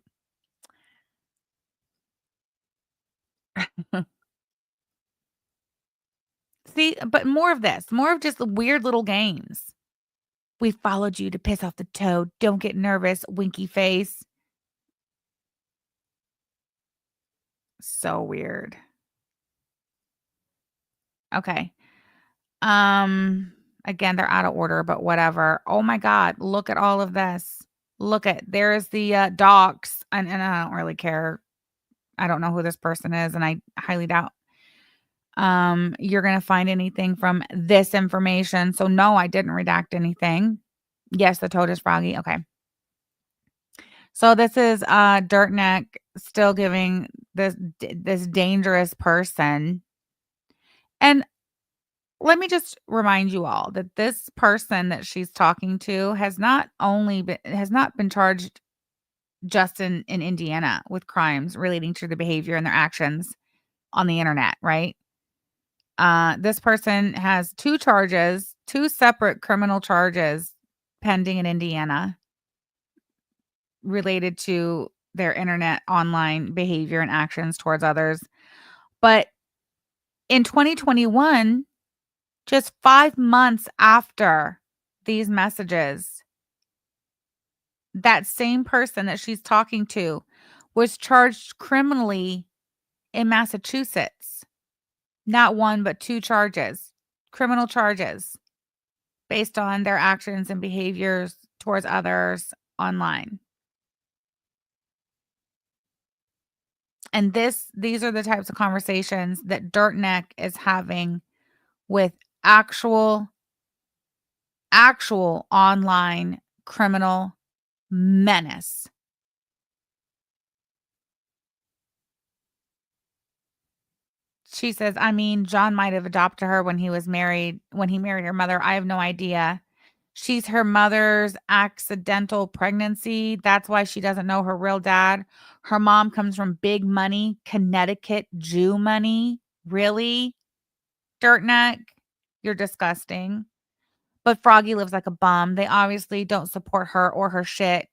See, but more of this, more of just the weird little games. We followed you to piss off the toad. Don't get nervous, winky face. So weird. Okay. Again, they're out of order, but whatever. Oh my God, look at all of this. Look at there's the docs, and I don't really care. I don't know who this person is, and I highly doubt you're gonna find anything from this information. So no, I didn't redact anything. Yes, the toad is Froggy. Okay. So this is Dirtneck still giving this dangerous person. And let me just remind you all that this person that she's talking to has not been charged just in Indiana with crimes relating to the behavior and their actions on the internet, right? This person has two separate criminal charges pending in Indiana related to their internet online behavior and actions towards others. But in 2021, just 5 months after these messages, that same person that she's talking to was charged criminally in Massachusetts. Not one, but two charges, criminal charges based on their actions and behaviors towards others online. And these are the types of conversations that Dirtneck is having with actual online criminal menace. She says, I mean, John might have adopted her when he married her mother. I have no idea. She's her mother's accidental pregnancy. That's why she doesn't know her real dad. Her mom comes from big money, Connecticut Jew money. Really? Dirtneck? You're disgusting. But Froggy lives like a bum. They obviously don't support her or her shit.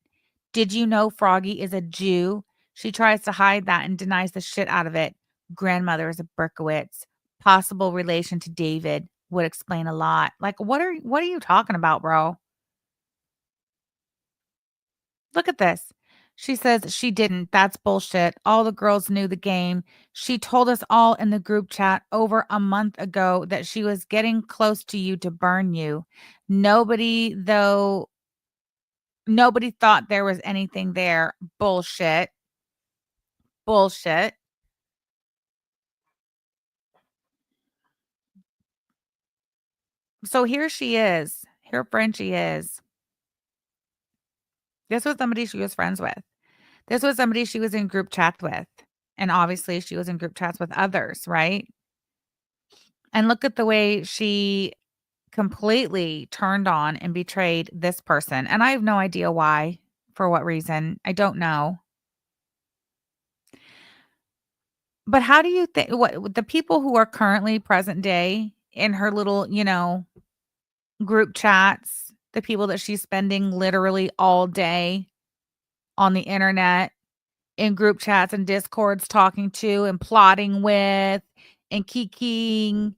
Did you know Froggy is a Jew? She tries to hide that and denies the shit out of it. Grandmother is a Berkowitz. Possible relation to David would explain a lot. Like, what are you talking about, bro? Look at this. She says she didn't. That's bullshit. All the girls knew the game. She told us all in the group chat over a month ago that she was getting close to you to burn you. Nobody thought there was anything there. Bullshit. Bullshit. So here she is. Here Frenchie is. This was somebody she was friends with. This was somebody she was in group chats with. And obviously she was in group chats with others, right? And look at the way she completely turned on and betrayed this person. And I have no idea why, for what reason. I don't know. But how do you think what the people who are currently present day in her little, group chats, the people that she's spending literally all day on the internet in group chats and discords talking to and plotting with and kikiing,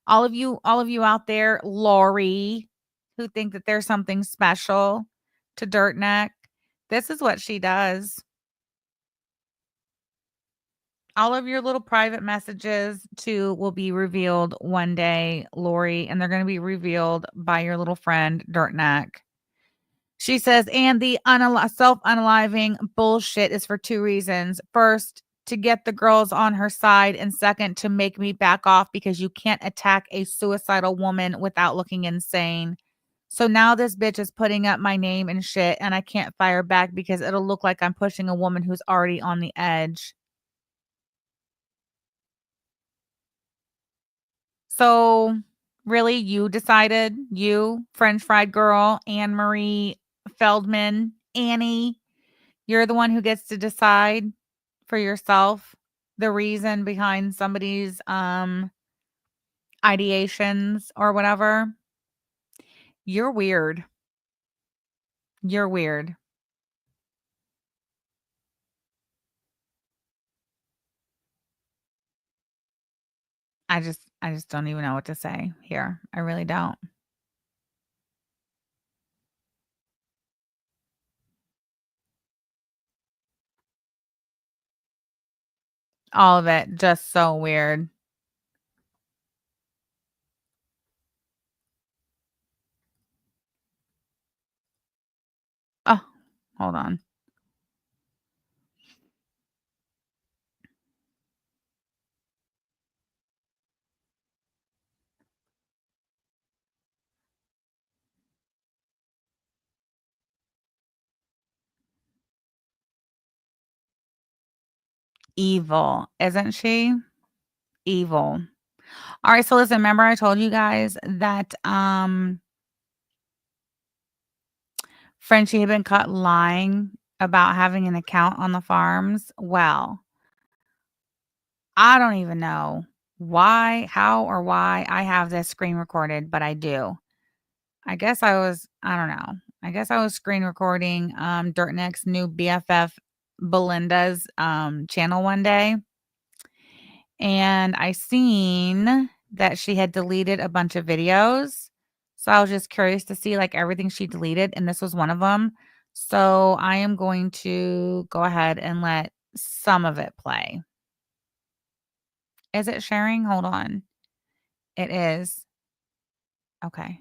all of you out there, Lori, who think that there's something special to Dirtneck, this is what she does. All of your little private messages too will be revealed one day, Lori, and they're going to be revealed by your little friend Dirtneck. She says, and the self-unaliving bullshit is for two reasons. First, to get the girls on her side, and second, to make me back off because you can't attack a suicidal woman without looking insane. So now this bitch is putting up my name and shit, and I can't fire back because it'll look like I'm pushing a woman who's already on the edge. So really, you decided, you French fried girl, Anne Marie Feldman, Annie, You're the one who gets to decide for yourself the reason behind somebody's ideations or whatever. You're weird. You're weird. I just don't even know what to say here. I really don't. All of it just so weird. Oh, hold on. Evil, isn't she? Evil. All right, so listen, remember I told you guys that Frenchie had been caught lying about having an account on the farms? Well, I don't even know how or why I have this screen recorded, but I do. I don't know. I guess I was screen recording Dirtneck's new BFF Belinda's channel one day. And I seen that she had deleted a bunch of videos. So I was just curious to see like everything she deleted, and this was one of them. So I am going to go ahead and let some of it play. Is it sharing? Hold on. It is. Okay.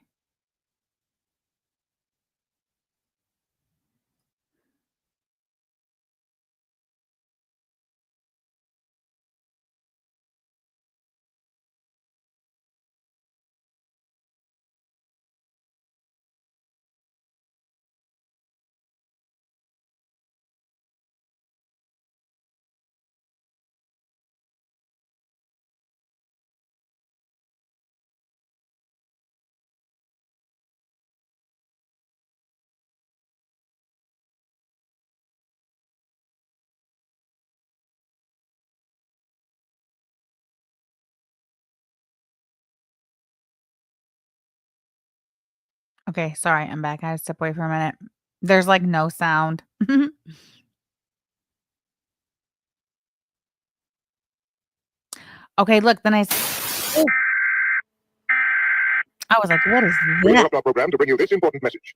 Okay, sorry, I'm back. I had to step away for a minute. There's like no sound. Okay, look, then I was like, what is We that? interrupt our program to bring you this important message.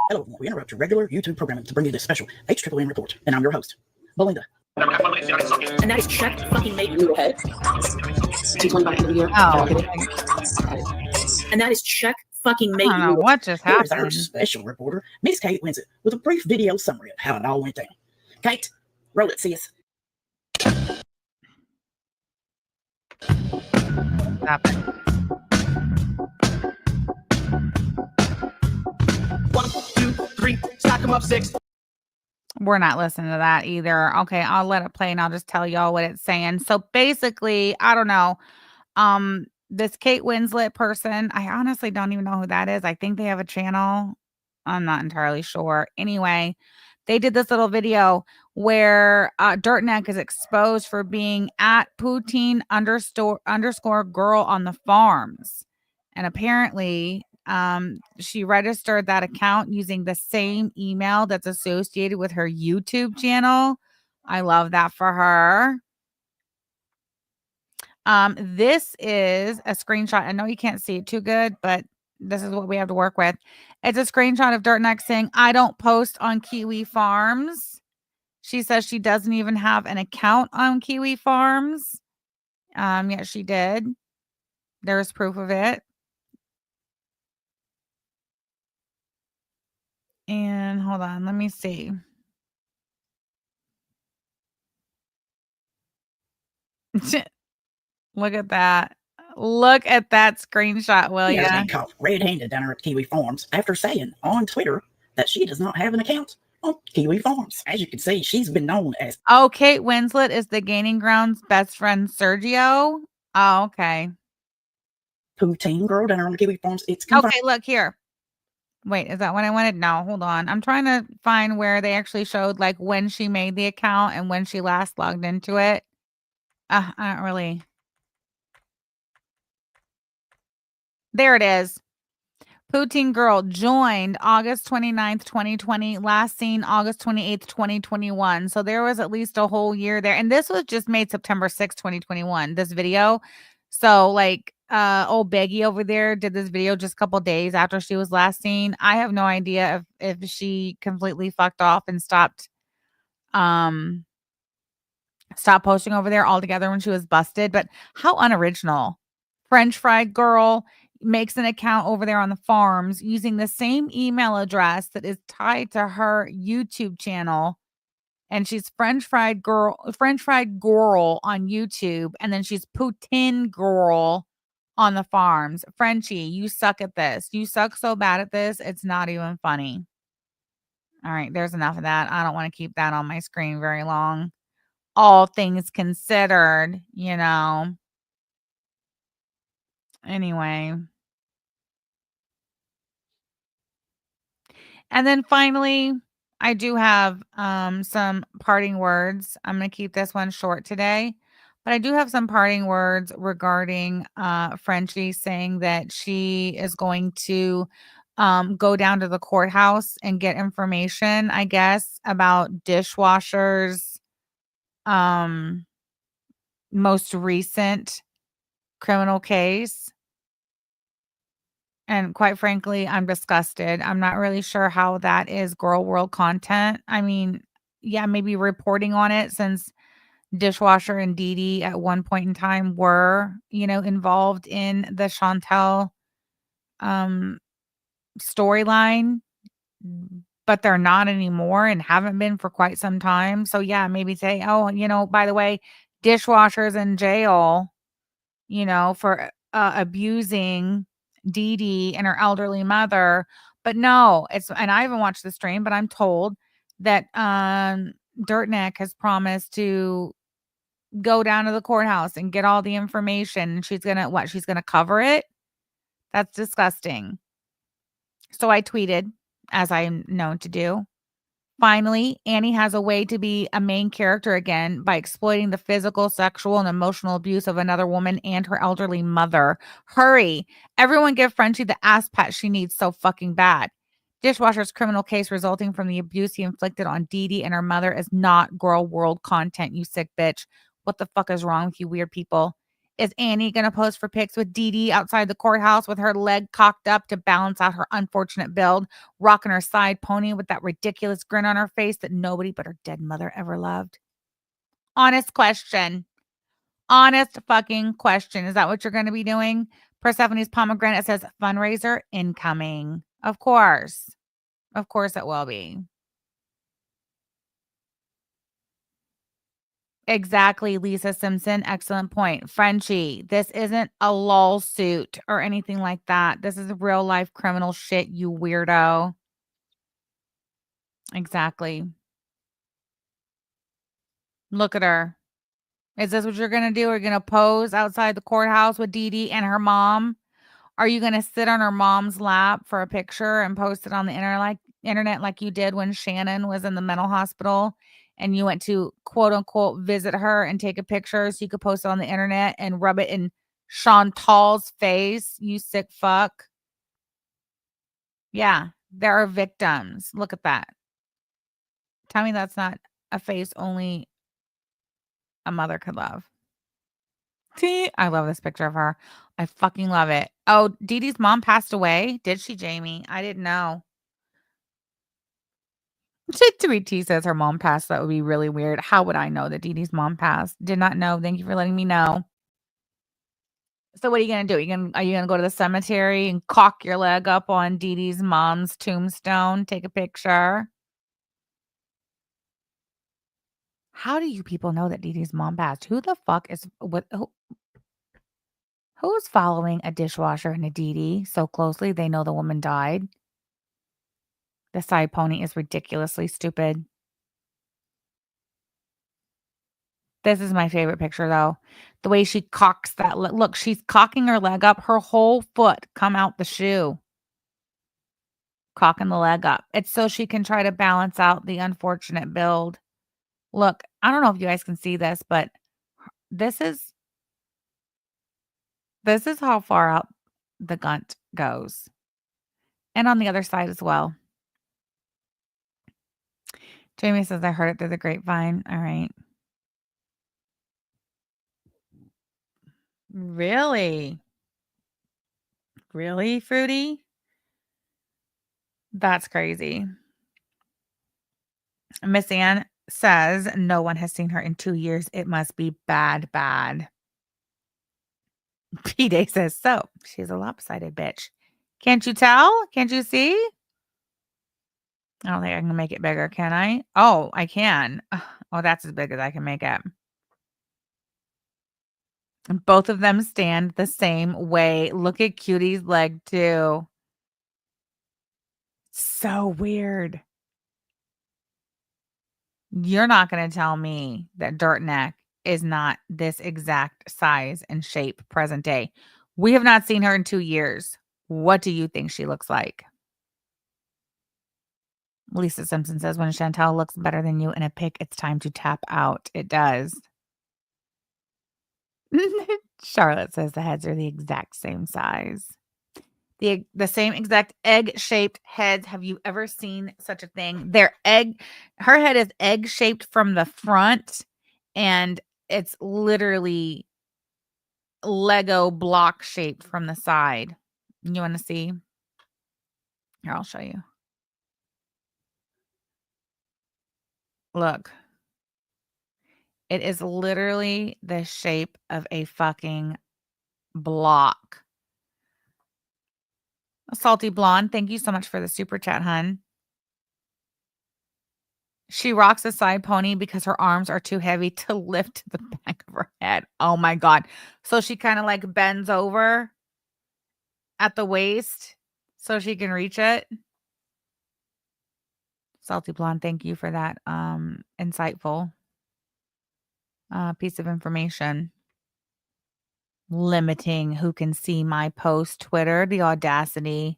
Hello, we interrupt your regular YouTube programming to bring you this special HNN report, and I'm your host, Belinda. And that is check fucking mate, you little head. T20 by the end of the year. Oh. And that is check fucking mate. I don't know what just Here is our happened. special reporter, Miss Kate Winsett, with a brief video summary of how it all went down. Kate, roll it, sis. Stop it. 1, 2, 3, stack them up 6. We're not listening to that either. Okay, I'll let it play and I'll just tell y'all what it's saying. So basically, I don't know. This Kate Winslet person, I honestly don't even know who that is. I think they have a channel. I'm not entirely sure. Anyway, they did this little video where Dirtneck is exposed for being at Poutine underscore girl on the farms. And apparently, she registered that account using the same email that's associated with her YouTube channel. I love that for her. This is a screenshot. I know you can't see it too good, but this is what we have to work with. It's a screenshot of Dirtneck saying, I don't post on Kiwi Farms. She says she doesn't even have an account on Kiwi Farms. Yeah, she did. There's proof of it. And hold on, let me see. Look at that. Look at that screenshot, will She has ya? been caught red-handed down there at Kiwi Farms after saying on Twitter that she does not have an account on Kiwi Farms. As you can see, she's been known as Oh, Kate Winslet is the Gaining Ground's best friend Sergio. Oh, okay. Poutine Girl down there on the Kiwi Farms. It's confirmed. Okay, look here. Wait, is that what I wanted? No, hold on. I'm trying to find where they actually showed like when she made the account and when she last logged into it. I don't really. There it is. Poutine Girl joined August 29th, 2020. Last seen August 28th, 2021. So there was at least a whole year there. And this was just made September 6th, 2021, this video. So like old Beggy over there did this video just a couple days after she was last seen. I have no idea if she completely fucked off and stopped posting over there altogether when she was busted. But how unoriginal. French Fried Girl makes an account over there on the farms using the same email address that is tied to her YouTube channel. And she's French Fried Girl on YouTube. And then she's Poutine Girl on the farms. Frenchie, you suck at this. You suck so bad at this. It's not even funny. All right, there's enough of that. I don't want to keep that on my screen very long. All things considered, you know. Anyway. And then finally, I do have some parting words. I'm going to keep this one short today, but I do have some parting words regarding Frenchie saying that she is going to go down to the courthouse and get information, I guess, about dishwashers most recent criminal case. And quite frankly, I'm disgusted. I'm not really sure how that is girl world content. I mean, yeah, maybe reporting on it since Dishwasher and Dee Dee at one point in time were, involved in the Chantel storyline, but they're not anymore and haven't been for quite some time. So yeah, maybe say, oh, by the way, Dishwasher's in jail, for abusing Dee Dee and her elderly mother. But no, and I haven't watched the stream, but I'm told that Dirtneck has promised to go down to the courthouse and get all the information. And she's gonna cover it. That's disgusting. So I tweeted, as I'm known to do. Finally, Annie has a way to be a main character again by exploiting the physical, sexual, and emotional abuse of another woman and her elderly mother. Hurry. Everyone give Frenchie the ass pat she needs so fucking bad. Dishwasher's criminal case resulting from the abuse he inflicted on Dee Dee and her mother is not girl world content, you sick bitch. What the fuck is wrong with you weird people? Is Annie going to pose for pics with Dee Dee outside the courthouse with her leg cocked up to balance out her unfortunate build, rocking her side pony with that ridiculous grin on her face that nobody but her dead mother ever loved? Honest question. Honest fucking question. Is that what you're going to be doing? Persephone's pomegranate says fundraiser incoming. Of course. Of course it will be. Exactly, Lisa Simpson. Excellent point. Frenchie, this isn't a lawsuit or anything like that. This is real life criminal shit, you weirdo. Exactly. Look at her. Is this what you're going to do? Are you going to pose outside the courthouse with Dee Dee and her mom? Are you going to sit on her mom's lap for a picture and post it on the internet like you did when Shannon was in the mental hospital and you went to quote unquote visit her and take a picture so you could post it on the internet and rub it in Chantal's face, you sick fuck? Yeah, there are victims. Look at that. Tell me that's not a face only a mother could love. See, I love this picture of her. I fucking love it. Oh, Dee Dee's mom passed away. Did she, Jamie? I didn't know. Tweet T says her mom passed. That would be really weird. How would I know that Dee Dee's mom passed? Did not know. Thank you for letting me know. So what are you gonna do? Are you gonna go to the cemetery and cock your leg up on Dee Dee's mom's tombstone? Take a picture. How do you people know that Dee Dee's mom passed? Who the fuck is who's following a dishwasher and a Dee Dee so closely they know the woman died? The side pony is ridiculously stupid. This is my favorite picture, though. The way she cocks that. Look, she's cocking her leg up. Her whole foot come out the shoe. cocking the leg up. It's so she can try to balance out the unfortunate build. Look, I don't know if you guys can see this, but this is how far out the gunt goes. And on the other side as well. Jamie says, I heard it through the grapevine. All right. Really? Really, Fruity? That's crazy. Miss Ann says no one has seen her in 2 years. It must be bad, bad. P-Day says, so she's a lopsided bitch. Can't you tell? Can't you see? I don't think I can make it bigger, can I? Oh, I can. Oh, that's as big as I can make it. And both of them stand the same way. Look at Cutie's leg, too. So weird. You're not going to tell me that Dirt Neck is not this exact size and shape present day. We have not seen her in 2 years. What do you think she looks like? Lisa Simpson says, when Chantel looks better than you in a pic, it's time to tap out. It does. Charlotte says the heads are the exact same size. The same exact egg-shaped heads. Have you ever seen such a thing? Her head is egg-shaped from the front, and it's literally Lego block shaped from the side. You want to see? Here, I'll show you. Look. It is literally the shape of a fucking block. Salty Blonde, thank you so much for the super chat, hun. She rocks a side pony because her arms are too heavy to lift the back of her head. Oh my God. So she kind of like bends over at the waist so she can reach it. Salty Blonde, thank you for that insightful piece of information. Limiting who can see my post. Twitter, the audacity.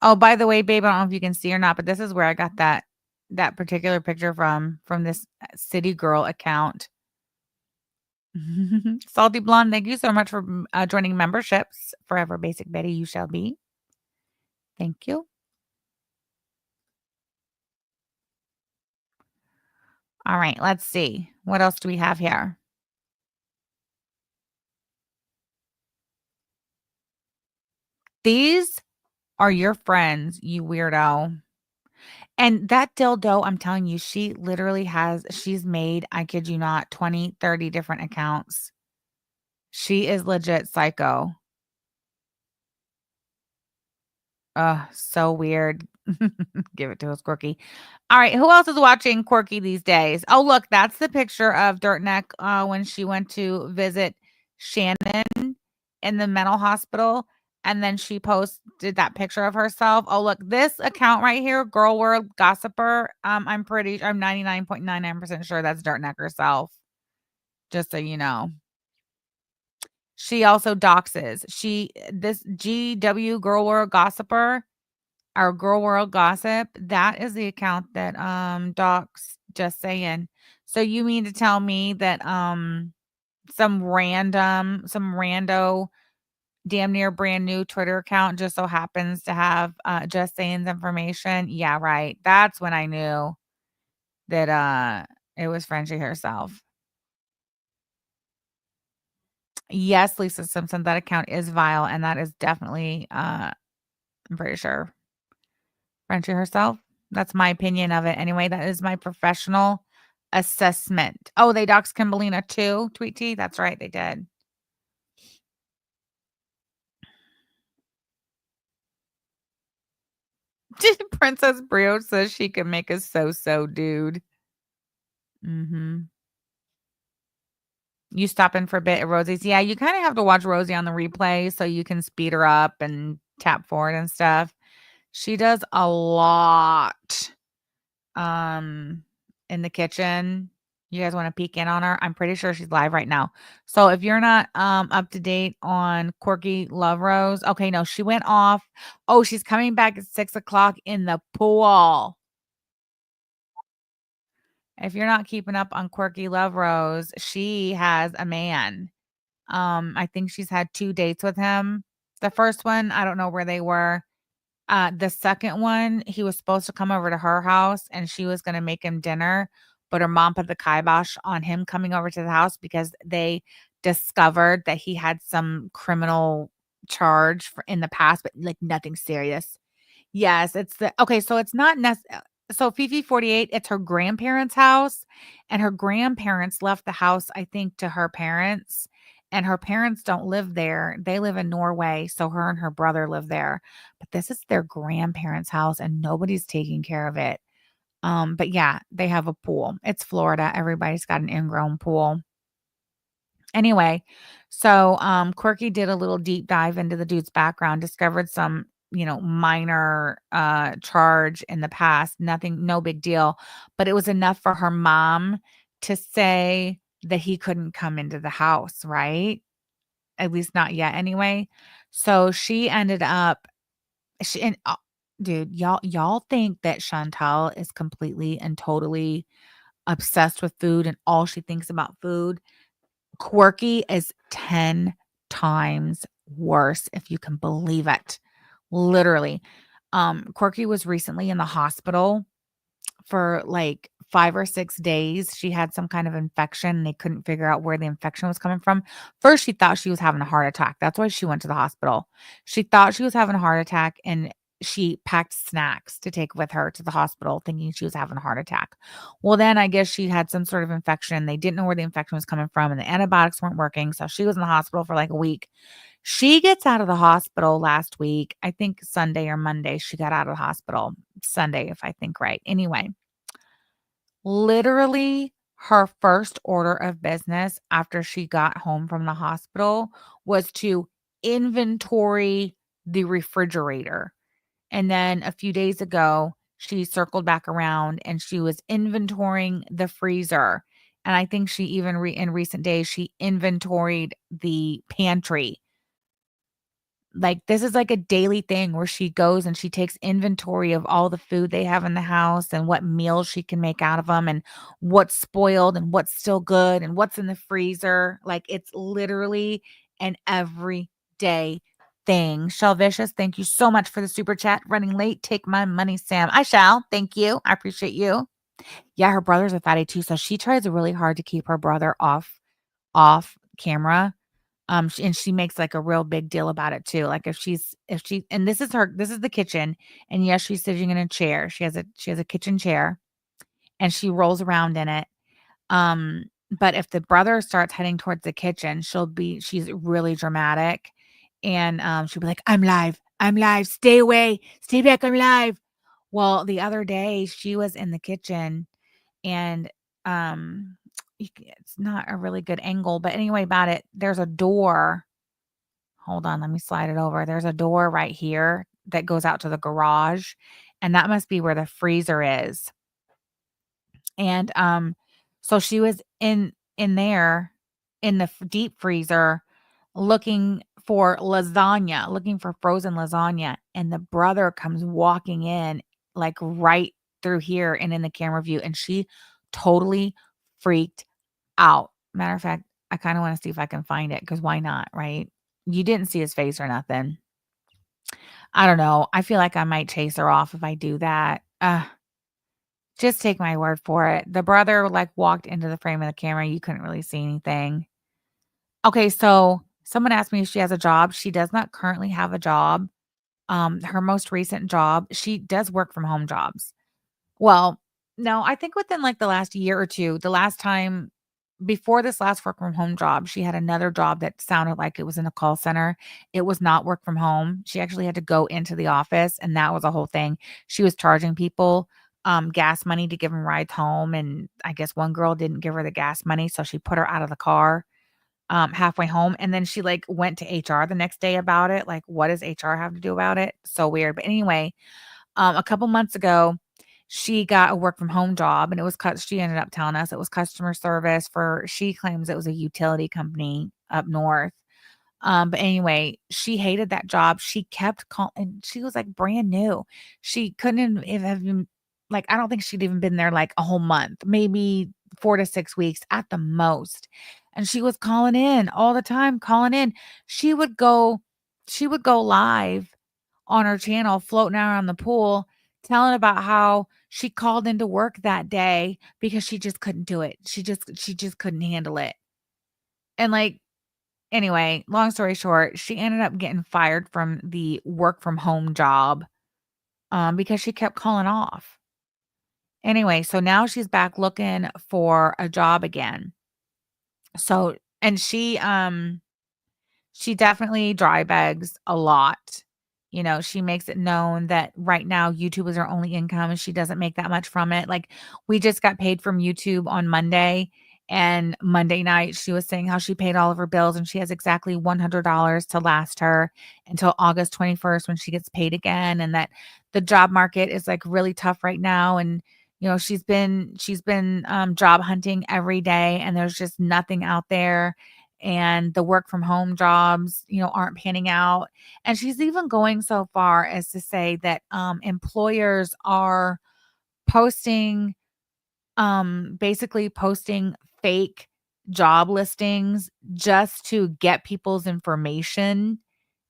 Oh, by the way, babe, I don't know if you can see or not, but this is where I got that particular picture from this City Girl account. Salty Blonde, thank you so much for joining memberships. Forever Basic Betty, you shall be. Thank you. All right, let's see. What else do we have here? These are your friends, you weirdo. And that dildo, I'm telling you, she's made, I kid you not, 20, 30 different accounts. She is legit psycho. So weird. Give it to us, Quirky. All right, who else is watching Quirky these days? Oh, look, that's the picture of Dirt Neck when she went to visit Shannon in the mental hospital. And then she posted that picture of herself. Oh, look, this account right here, Girl World Gossiper. I'm 99.99% sure that's Dirt Neck herself. Just so you know. She also doxes. This GW Girl World Gossiper, our Girl World Gossip, that is the account that docs, just saying. So you mean to tell me that some rando damn near brand new Twitter account just so happens to have Just Saying's information? Yeah, right. That's when I knew that it was Frenchie herself. Yes, Lisa Simpson, that account is vile, and that is definitely I'm pretty sure Frenchie herself. That's my opinion of it. Anyway, that is my professional assessment. Oh, they doxed Kimberlina too, Tweet T. That's right, they did. Princess Brio says she can make a so-so, dude. You stop in for a bit at Rosie's. Yeah, you kind of have to watch Rosie on the replay so you can speed her up and tap forward and stuff. She does a lot in the kitchen. You guys want to peek in on her? I'm pretty sure she's live right now. So if you're not up to date on Quirky Love Rose, okay, no, she went off. Oh, she's coming back at 6:00 in the pool. If you're not keeping up on Quirky Love Rose, she has a man. I think she's had 2 dates with him. The first one, I don't know where they were. The second one, he was supposed to come over to her house and she was gonna make him dinner, but her mom put the kibosh on him coming over to the house because they discovered that he had some criminal charge in the past, but like nothing serious. Yes, it's the okay, so it's not so Fifi 48, it's her grandparents' house, and her grandparents left the house, I think, to her parents, and her parents don't live there. They live in Norway, so her and her brother live there. But this is their grandparents' house and nobody's taking care of it. But yeah, they have a pool. It's Florida. Everybody's got an ingrown pool. Anyway, so Quirky did a little deep dive into the dude's background, discovered some, minor charge in the past, nothing, no big deal, but it was enough for her mom to say that he couldn't come into the house, right? At least not yet anyway. So she ended up she and dude, y'all think that Chantal is completely and totally obsessed with food and all she thinks about food. Quirky is 10 times worse, if you can believe it. Literally. Quirky was recently in the hospital for like 5 or 6 days. She had some kind of infection. They couldn't figure out where the infection was coming from. First, she thought she was having a heart attack. That's why she went to the hospital. She thought she was having a heart attack and she packed snacks to take with her to the hospital thinking she was having a heart attack. Well, then I guess she had some sort of infection. They didn't know where the infection was coming from and the antibiotics weren't working. So she was in the hospital for like a week. She gets out of the hospital last week. I think Sunday or Monday she got out of the hospital. Sunday, if I think right. Anyway, literally, her first order of business after she got home from the hospital was to inventory the refrigerator. And then a few days ago, she circled back around and she was inventorying the freezer. And I think she even in recent days, she inventoried the pantry. Like, this is like a daily thing where she goes and she takes inventory of all the food they have in the house and what meals she can make out of them and what's spoiled and what's still good and what's in the freezer. Like, it's literally an everyday thing. Shelvicious, thank you so much for the super chat. Running late, take my money, Sam. I shall. Thank you. I appreciate you. Yeah, her brother's a fatty too, so she tries really hard to keep her brother off camera. She makes like a real big deal about it too. Like if she and this is the kitchen, and yes, she's sitting in a chair. She has a kitchen chair and she rolls around in it. But if the brother starts heading towards the kitchen, she's really dramatic. And she'll be like, I'm live, stay away, stay back, I'm live. Well, the other day she was in the kitchen and it's not a really good angle, but anyway, about it, there's a door. Hold on, let me slide it over. There's a door right here that goes out to the garage, and that must be where the freezer is. And so she was in there in the deep freezer looking for lasagna, looking for frozen lasagna, and the brother comes walking in like right through here and in the camera view, and she totally freaked out. Matter of fact, I kind of want to see if I can find it because why not, right? You didn't see his face or nothing. I don't know. I feel like I might chase her off if I do that. Just take my word for it. The brother like walked into the frame of the camera. You couldn't really see anything. Okay, so someone asked me if she has a job. She does not currently have a job. Her most recent job, she does work from home jobs. Well, no, I think within like the last year or two, the last time before this last work from home job, she had another job that sounded like it was in a call center. It was not work from home. She actually had to go into the office, and that was a whole thing. She was charging people gas money to give them rides home, and I guess one girl didn't give her the gas money, so she put her out of the car halfway home, and then she like went to HR the next day about it. Like, what does HR have to do about it? So weird. But anyway, a couple months ago, she got a work from home job, and it was she ended up telling us it was customer service for, she claims it was a utility company up north. But anyway, she hated that job. She kept calling, and she was like brand new. She couldn't have even, like, I don't think she'd even been there like a whole month, maybe 4 to 6 weeks at the most. And she was calling in all the time, calling in. She would go, she would go live on her channel, floating around the pool, telling about how she called into work that day because she just couldn't do it. She just couldn't handle it. And like, anyway, long story short, she ended up getting fired from the work from home job because she kept calling off. Anyway, so now she's back looking for a job again. So, and she definitely dry begs a lot. You know, she makes it known that right now YouTube is her only income and she doesn't make that much from it. Like, we just got paid from YouTube on Monday, and Monday night she was saying how she paid all of her bills and she has exactly $100 to last her until August 21st when she gets paid again, and that the job market is like really tough right now. And you know, she's been job hunting every day and there's just nothing out there, and the work from home jobs, you know, aren't panning out. And she's even going so far as to say that employers are posting, basically posting fake job listings just to get people's information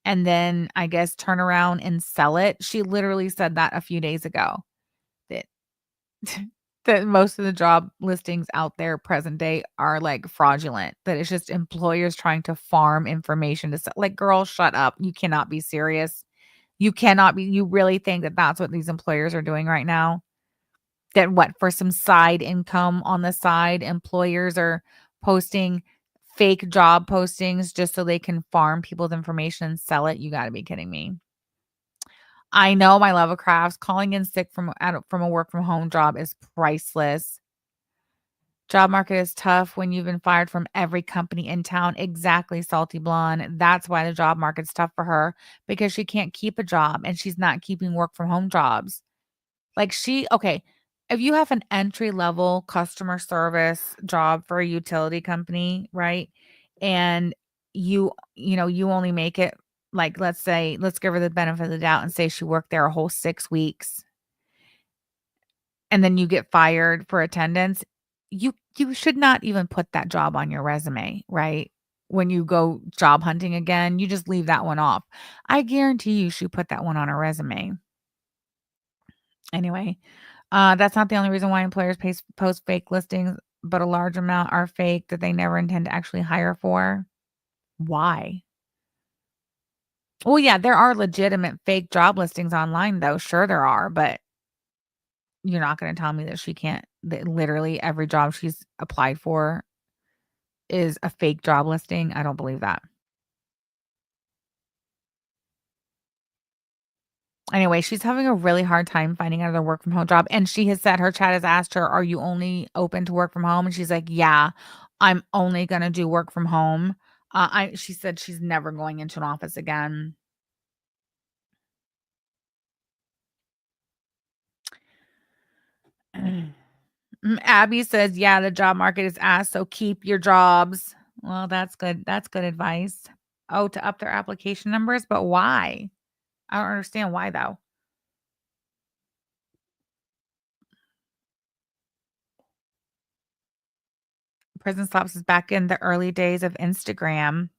and then I guess turn around and sell it. She literally said that a few days ago, that that most of the job listings out there present day are like fraudulent, that it's just employers trying to farm information to sell. Like, girl, shut up. You cannot be serious. You cannot be. You really think that that's what these employers are doing right now? That what, for some side income on the side, employers are posting fake job postings just so they can farm people's information and sell it? You got to be kidding me. I know my love of crafts. Calling in sick from a work from home job is priceless. Job market is tough when you've been fired from every company in town. Exactly, Salty Blonde. That's why the job market's tough for her, because she can't keep a job and she's not keeping work from home jobs. Like, okay, if you have an entry level customer service job for a utility company, right? And you only make it, like, let's say, let's give her the benefit of the doubt and say she worked there a whole 6 weeks, and then you get fired for attendance. You should not even put that job on your resume, right? When you go job hunting again, you just leave that one off. I guarantee you should put that one on a resume. Anyway, that's not the only reason why employers post fake listings, but a large amount are fake that they never intend to actually hire for. Why? Well, yeah, there are legitimate fake job listings online, though. Sure, there are, but you're not going to tell me that that literally every job she's applied for is a fake job listing. I don't believe that. Anyway, she's having a really hard time finding another work from home job. And she has said, her chat has asked her, are you only open to work from home? And she's like, yeah, I'm only going to do work from home. She said she's never going into an office again. Abby says, yeah, the job market is ass, so keep your jobs. Well, that's good. That's good advice. Oh, to up their application numbers, but why? I don't understand why, though. Prison Slops is back in the early days of Instagram.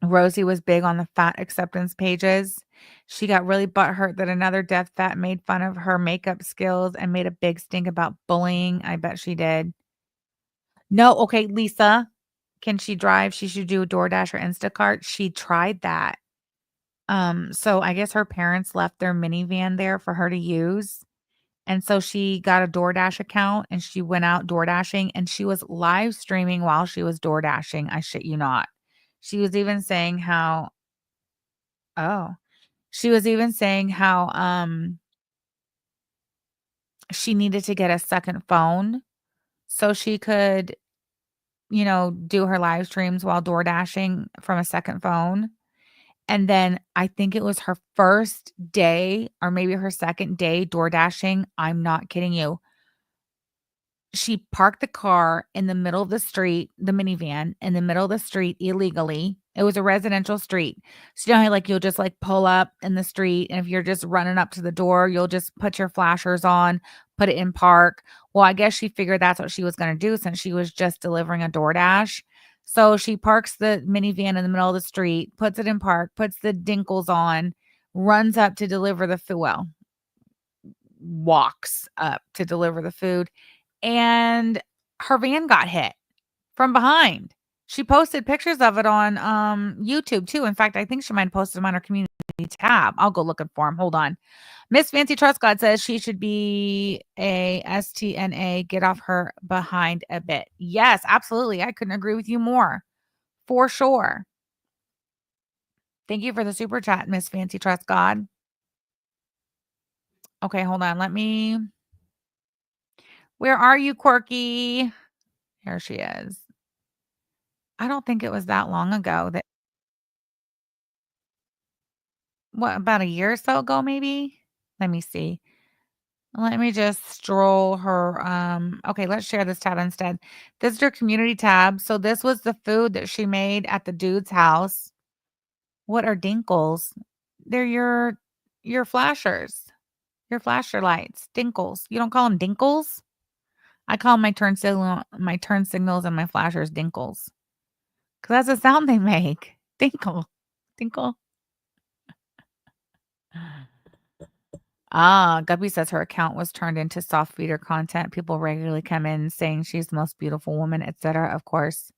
Rosie was big on the fat acceptance pages. She got really butthurt that another death fat made fun of her makeup skills and made a big stink about bullying. I bet she did. No, okay, Lisa, can she drive? She should do a DoorDash or Instacart. She tried that. So I guess her parents left their minivan there for her to use. And so she got a DoorDash account and she went out door dashing, and she was live streaming while she was door dashing. I shit you not. She was even saying how, oh, she was even saying how she needed to get a second phone so she could, do her live streams while door dashing from a second phone. And then I think it was her first day or maybe her second day door dashing. I'm not kidding you. She parked the car in the middle of the street, the minivan in the middle of the street illegally. It was a residential street. So you know how like you'll just like pull up in the street, and if you're just running up to the door, you'll just put your flashers on, put it in park. Well, I guess she figured that's what she was going to do since she was just delivering a DoorDash. So she parks the minivan in the middle of the street, puts it in park, puts the dinkles on, runs up to deliver the food. Well, walks up to deliver the food, and her van got hit from behind. She posted pictures of it on YouTube too. In fact, I think she might have posted them on her community tab. I'll go looking for them. Hold on. Miss Fancy Trust God says she should be a STNA. Get off her behind a bit. Yes, absolutely. I couldn't agree with you more. For sure. Thank you for the super chat, Miss Fancy Trust God. Okay, hold on. Where are you, Quirky? Here she is. I don't think it was that long ago that about a year or so ago, maybe? Let me see. Let me just stroll her. Okay, let's share this tab instead. This is her community tab. So this was the food that she made at the dude's house. What are dinkles? They're your flashers, your flasher lights, dinkles. You don't call them dinkles? I call my turn signals and my flashers dinkles. Because that's the sound they make. Dinkle. Dinkle. Guppy says her account was turned into soft feeder content. People regularly come in saying she's the most beautiful woman, etc. Of course.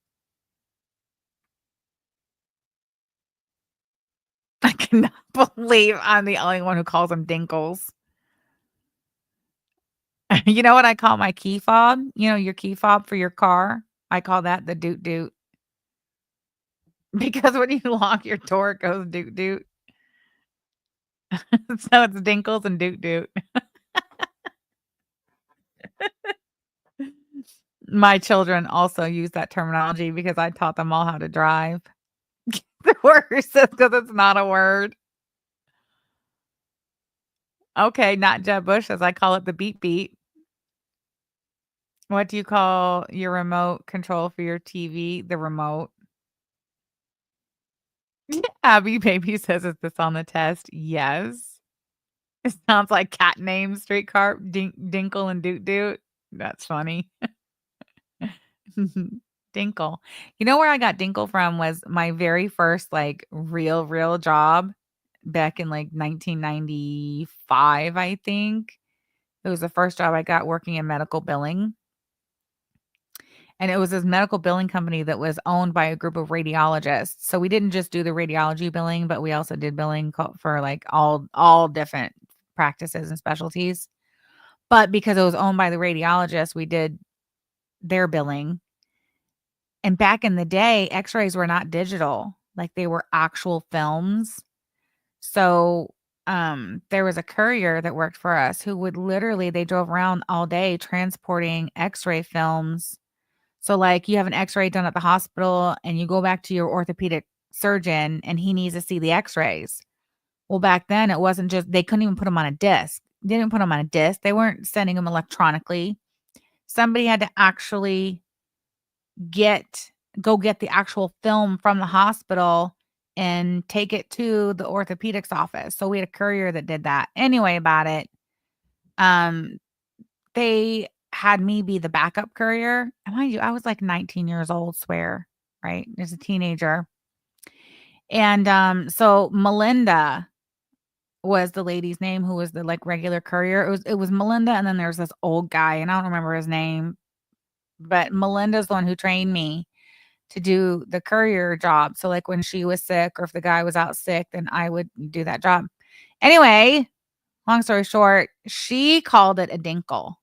I cannot believe I'm the only one who calls them dinkles. You know what I call my key fob? You know, your key fob for your car? I call that the doot doot. Because when you lock your door, it goes doot doot. So it's dinkles and doot doot. My children also use that terminology because I taught them all how to drive. The worst because it's not a word. Okay, not Jeb Bush, as I call it the beep beep. What do you call your remote control for your TV? The remote. Abby Baby says, is this on the test? Yes. It sounds like cat names, streetcar, dinkle and doot doot. That's funny. Dinkle. You know where I got dinkle from was my very first like real job back in like 1995, I think. It was the first job I got working in medical billing. And it was this medical billing company that was owned by a group of radiologists. So we didn't just do the radiology billing, but we also did billing for like all different practices and specialties. But because it was owned by the radiologists, we did their billing. And back in the day, x-rays were not digital. Like they were actual films. So there was a courier that worked for us who would literally, they drove around all day transporting x-ray films. So like you have an x-ray done at the hospital and you go back to your orthopedic surgeon and he needs to see the x-rays. Well, back then it wasn't just, they couldn't even put them on a disc. They didn't put them on a disc. They weren't sending them electronically. Somebody had to actually go get the actual film from the hospital and take it to the orthopedics office. So we had a courier that did that. Anyway, about it. They had me be the backup courier. And mind you, I was like 19 years old, swear, right? As a teenager. And so Melinda was the lady's name who was the like regular courier. It was Melinda, and then there's this old guy, and I don't remember his name, but Melinda's the one who trained me to do the courier job. So like when she was sick or if the guy was out sick, then I would do that job. Anyway, long story short, she called it a dinkle.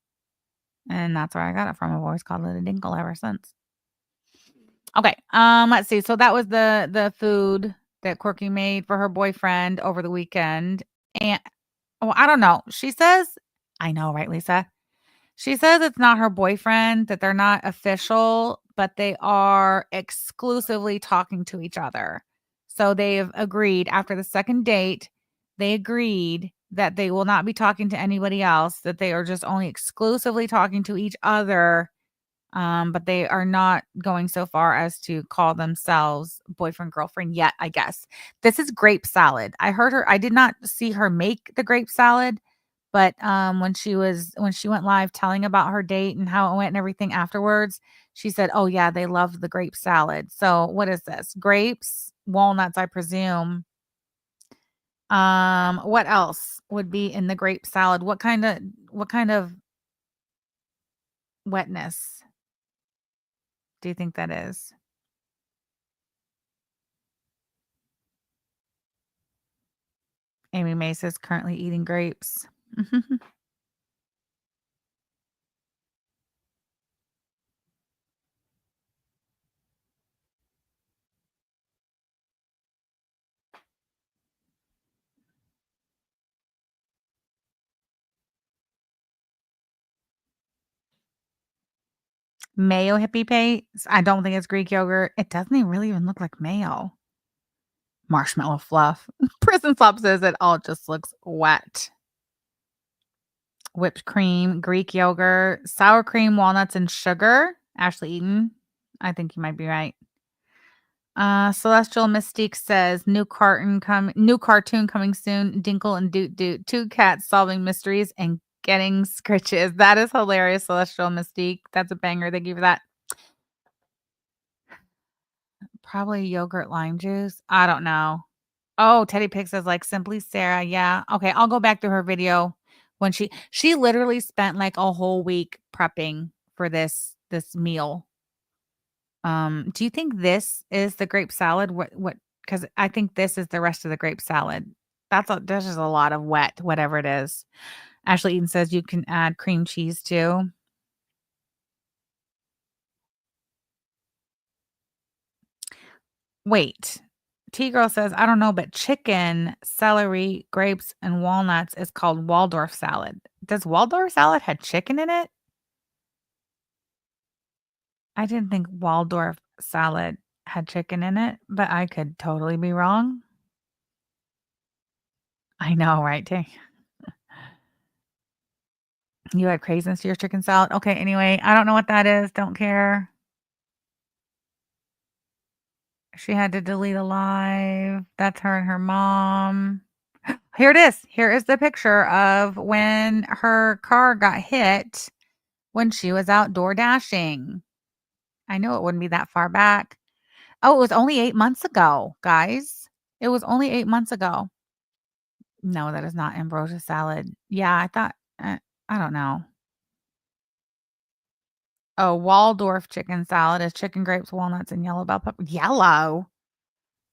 And that's where I got it from. I've always called it a dinkle ever since. Okay. Let's see. So that was the food that Quirky made for her boyfriend over the weekend. And I don't know. She says, I know, right, Lisa? She says it's not her boyfriend, that they're not official, but they are exclusively talking to each other. So they've agreed after the second date, they agreed that they will not be talking to anybody else, that they are just only exclusively talking to each other. But they are not going so far as to call themselves boyfriend, girlfriend yet, I guess. This is grape salad. I did not see her make the grape salad, but when she went live telling about her date and how it went and everything afterwards, she said, "Oh yeah, they loved the grape salad." So what is this? Grapes, walnuts, I presume. What else would be in the grape salad? What kind of wetness do you think that is? Amy Mace is currently eating grapes. Mayo hippie paste. I don't think it's Greek yogurt. It doesn't even really even look like mayo. Marshmallow fluff. Prison Slop says it all just looks wet. Whipped cream, Greek yogurt, sour cream, walnuts, and sugar. Ashley Eaton. I think you might be right. Celestial Mystique says new cartoon coming soon. Dinkle and Doot Doot. 2 cats solving mysteries and getting scritches. That is hilarious, Celestial Mystique. That's a banger. Thank you for that. Probably yogurt lime juice. I don't know. Oh, Teddy Pig says like Simply Sarah. Yeah. Okay. I'll go back to her video when she literally spent like a whole week prepping for this meal. Do you think this is the grape salad? What because I think this is the rest of the grape salad. There's just a lot of wet, whatever it is. Ashley Eden says you can add cream cheese too. Wait. T-Girl says, I don't know, but chicken, celery, grapes, and walnuts is called Waldorf salad. Does Waldorf salad have chicken in it? I didn't think Waldorf salad had chicken in it, but I could totally be wrong. I know, right, Tay? You had craisins to your chicken salad? Okay, anyway, I don't know what that is. Don't care. She had to delete a live. That's her and her mom. Here it is. Here is the picture of when her car got hit when she was outdoor dashing. I know it wouldn't be that far back. Oh, it was only 8 months ago, guys. It was only 8 months ago. No, that is not ambrosia salad. Yeah, I thought, I don't know. Oh, Waldorf chicken salad is chicken, grapes, walnuts, and yellow bell pepper. Yellow?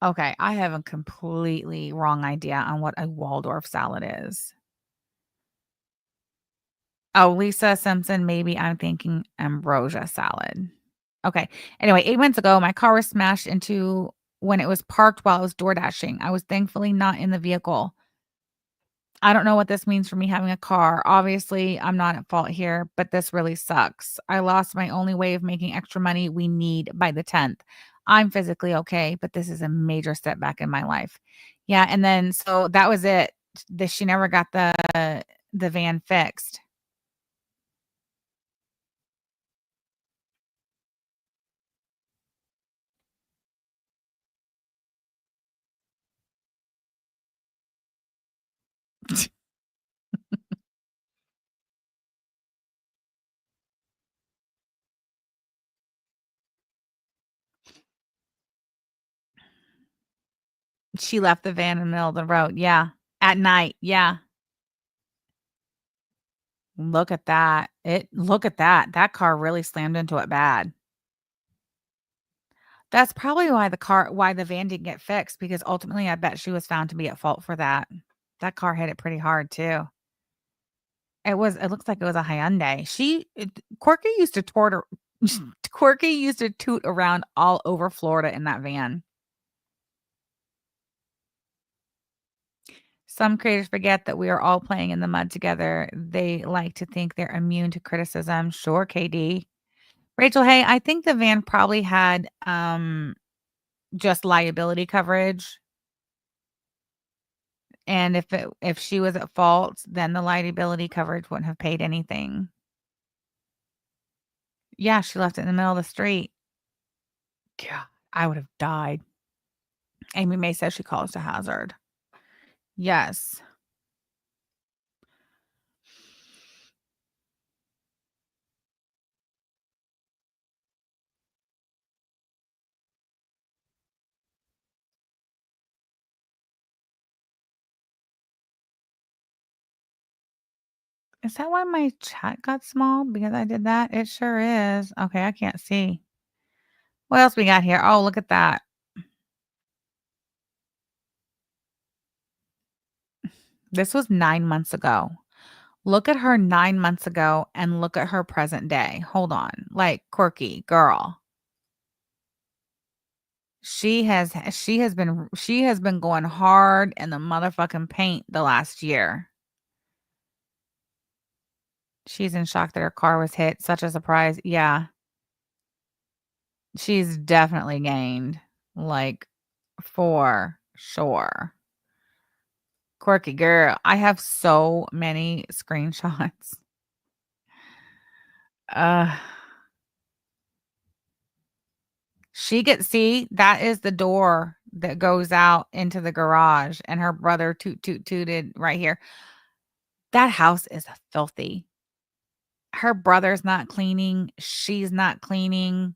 Okay, I have a completely wrong idea on what a Waldorf salad is. Oh, Lisa Simpson, maybe I'm thinking ambrosia salad. Okay. Anyway, 8 months ago, my car was smashed into when it was parked while I was door dashing. I was thankfully not in the vehicle. I don't know what this means for me having a car. Obviously, I'm not at fault here, but this really sucks. I lost my only way of making extra money we need by the 10th. I'm physically okay, but this is a major step back in my life. Yeah, and then so that was it. She never got the van fixed. She left the van in the middle of the road. Yeah. At night. Yeah. Look at that. Look at that. That car really slammed into it bad. That's probably why the van didn't get fixed, because ultimately I bet she was found to be at fault for that. That car hit it pretty hard too. It looks like it was a Hyundai. Quirky used to Quirky used to toot around all over Florida in that van. Some creators forget that we are all playing in the mud together. They like to think they're immune to criticism. Sure, KD. Rachel, hey, I think the van probably had just liability coverage. And if she was at fault, then the liability coverage wouldn't have paid anything. Yeah, she left it in the middle of the street. God, I would have died. Amy May says she caused a hazard. Yes. Is that why my chat got small? Because I did that? It sure is. Okay, I can't see. What else we got here? Oh, look at that. This was 9 months ago. Look at her 9 months ago and look at her present day. Hold on. Like, Quirky, girl. She has been going hard in the motherfucking paint the last year. She's in shock that her car was hit. Such a surprise. Yeah. She's definitely gained. Like, for sure. Quirky girl. I have so many screenshots. See, that is the door that goes out into the garage, and her brother tooted right here. That house is filthy. Her brother's not cleaning. She's not cleaning.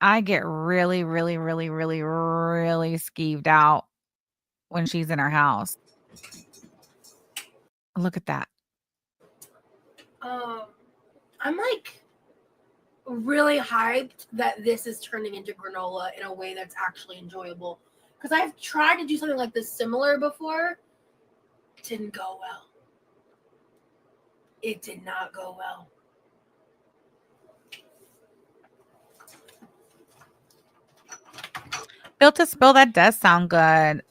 I get really, really, really, really, really skeeved out when she's in her house. Look at that. I'm like really hyped that this is turning into granola in a way that's actually enjoyable. Because I've tried to do something like this similar before. It didn't go well. It did not go well. Built to Spill, that does sound good.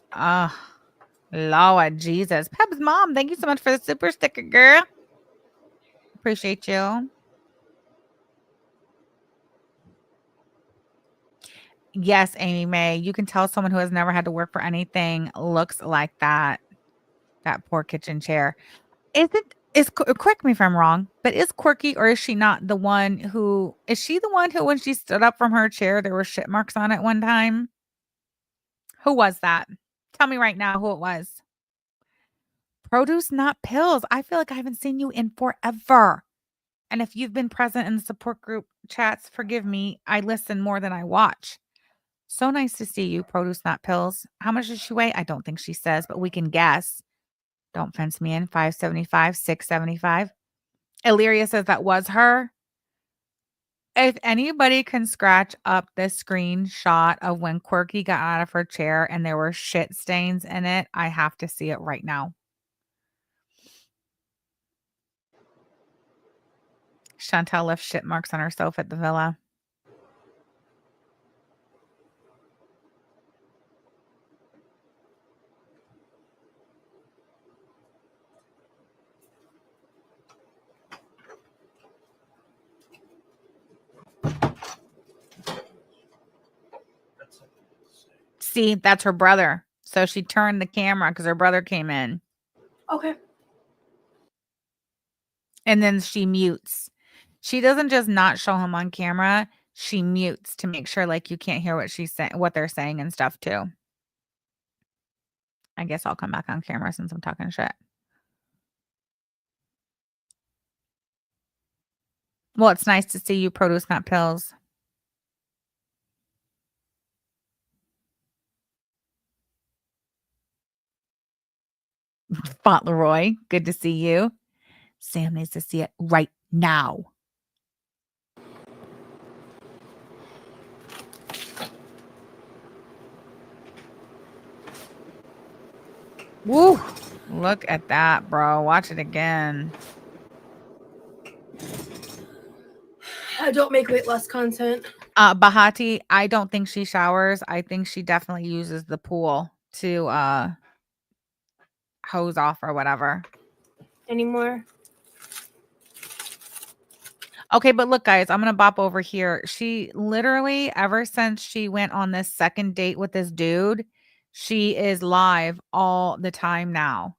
Lord Jesus. Pep's mom, thank you so much for the super sticker, girl. Appreciate you. Yes, Amy May. You can tell someone who has never had to work for anything looks like that. That poor kitchen chair. Correct me if I'm wrong, but is Quirky, or is she not the one who, is she the one who, when she stood up from her chair, there were shit marks on it one time? Who was that? Tell me right now who it was. Produce, not pills. I feel like I haven't seen you in forever. And if you've been present in the support group chats, forgive me. I listen more than I watch. So nice to see you, Produce, not pills. How much does she weigh? I don't think she says, but we can guess. Don't fence me in. 575, 675. Illyria says that was her. If anybody can scratch up the screenshot of when Quirky got out of her chair and there were shit stains in it, I have to see it right now. Chantel left shit marks on her sofa at the villa. See, that's her brother. So she turned the camera because her brother came in. Okay. And then she mutes. She doesn't just not show him on camera. She mutes to make sure like you can't hear what she's saying, what they're saying and stuff too. I guess I'll come back on camera since I'm talking shit. Well, it's nice to see you, Produce, not pills. Fauntleroy, good to see you. Sam needs to see it right now. Woo! Look at that, bro. Watch it again. I don't make weight loss content. Bahati, I don't think she showers. I think she definitely uses the pool to hose off or whatever. Anymore? Okay, but look, guys, I'm gonna bop over here. She literally, ever since she went on this second date with this dude, she is live all the time now.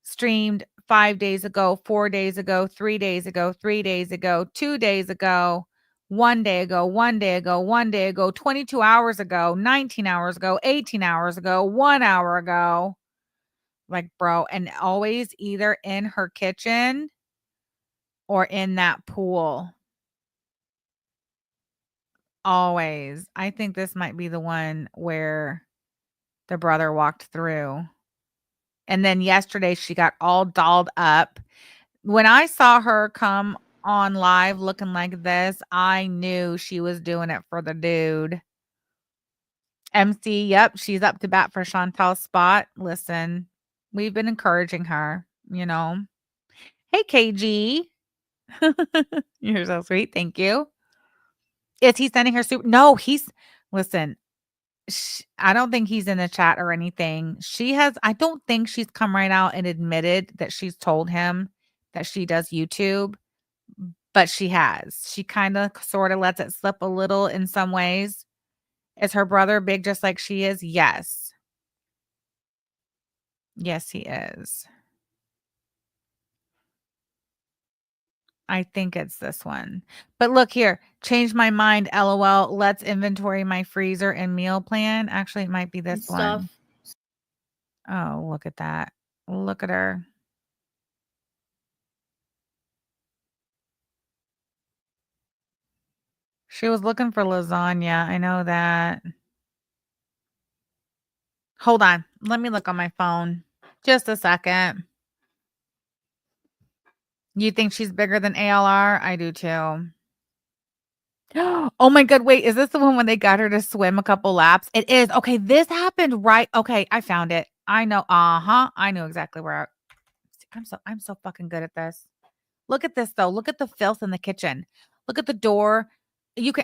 Streamed 5 days ago, 4 days ago, 3 days ago, 3 days ago, 2 days ago, 1 day ago, 1 day ago, 1 day ago, 22 hours ago, 19 hours ago, 18 hours ago, 1 hour ago. Like, bro, and always either in her kitchen or in that pool. Always. I think this might be the one where the brother walked through. And then yesterday she got all dolled up. When I saw her come on live looking like this, I knew she was doing it for the dude. MC, yep, she's up to bat for Chantal's spot. Listen, we've been encouraging her, you know. Hey, KG. You're so sweet. Thank you. Is he sending her super? No, listen, I don't think he's in the chat or anything. I don't think she's come right out and admitted that she's told him that she does YouTube, but she has. She kind of sort of lets it slip a little in some ways. Is her brother big just like she is? Yes. Yes, he is. I think it's this one. But look here, changed my mind. LOL. Let's inventory my freezer and meal plan. Actually, it might be this one. Oh, look at that. Look at her. She was looking for lasagna. I know that. Hold on. Let me look on my phone. Just a second. You think she's bigger than ALR? I do too. Oh my God. Wait, is this the one when they got her to swim a couple laps? It is. Okay, this happened right. Okay, I found it. I know. I know exactly where I'm so fucking good at this. Look at this though. Look at the filth in the kitchen. Look at the door.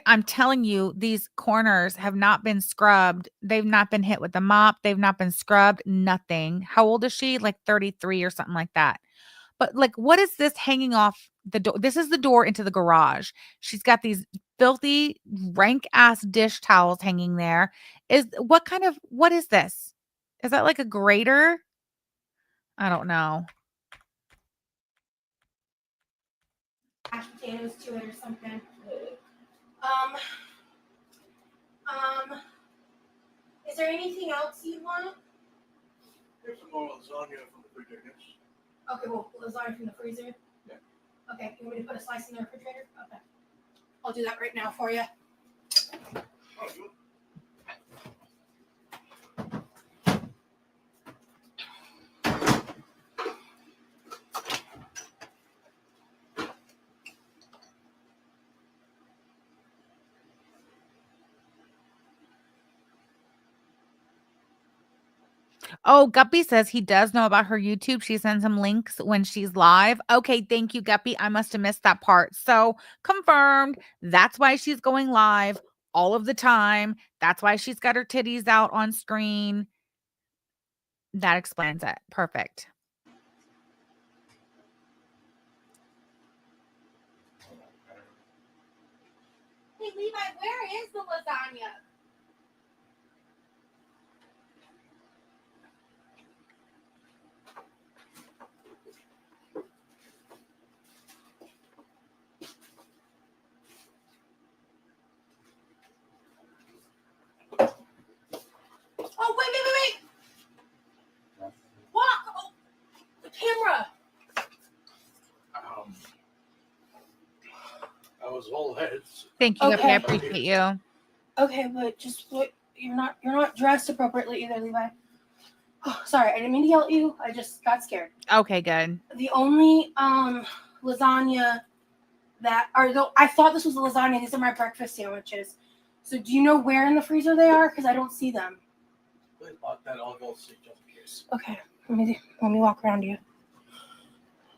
I'm telling you, these corners have not been scrubbed. They've not been hit with the mop. They've not been scrubbed. Nothing. How old is she? Like 33 or something like that. But like, what is this hanging off the door? This is the door into the garage. She's got these filthy, rank ass dish towels hanging there. What is this? Is that like a grater? I don't know. Mashed potatoes to it or something. Is there anything else you want? There's some more lasagna from the freezer. Okay, well, lasagna from the freezer. Yeah. Okay, you want me to put a slice in the refrigerator? Okay. I'll do that right now for you. Oh, good. Oh, Guppy says he does know about her YouTube. She sends him links when she's live. Okay, thank you, Guppy. I must have missed that part. So confirmed. That's why she's going live all of the time. That's why she's got her titties out on screen. That explains it. Perfect. Hey, Levi, where is the lasagna? Oh, wait. Walk. Oh, the camera. I was all heads. Thank you, Guppy. I Okay. appreciate you. Okay, but just look, you're not dressed appropriately either, Levi. Oh, sorry, I didn't mean to yell at you. I just got scared. Okay, good. The only lasagna I thought this was a lasagna. These are my breakfast sandwiches. So do you know where in the freezer they are? Because I don't see them. Please lock that. I'll go see just in case. Okay, let me walk around you.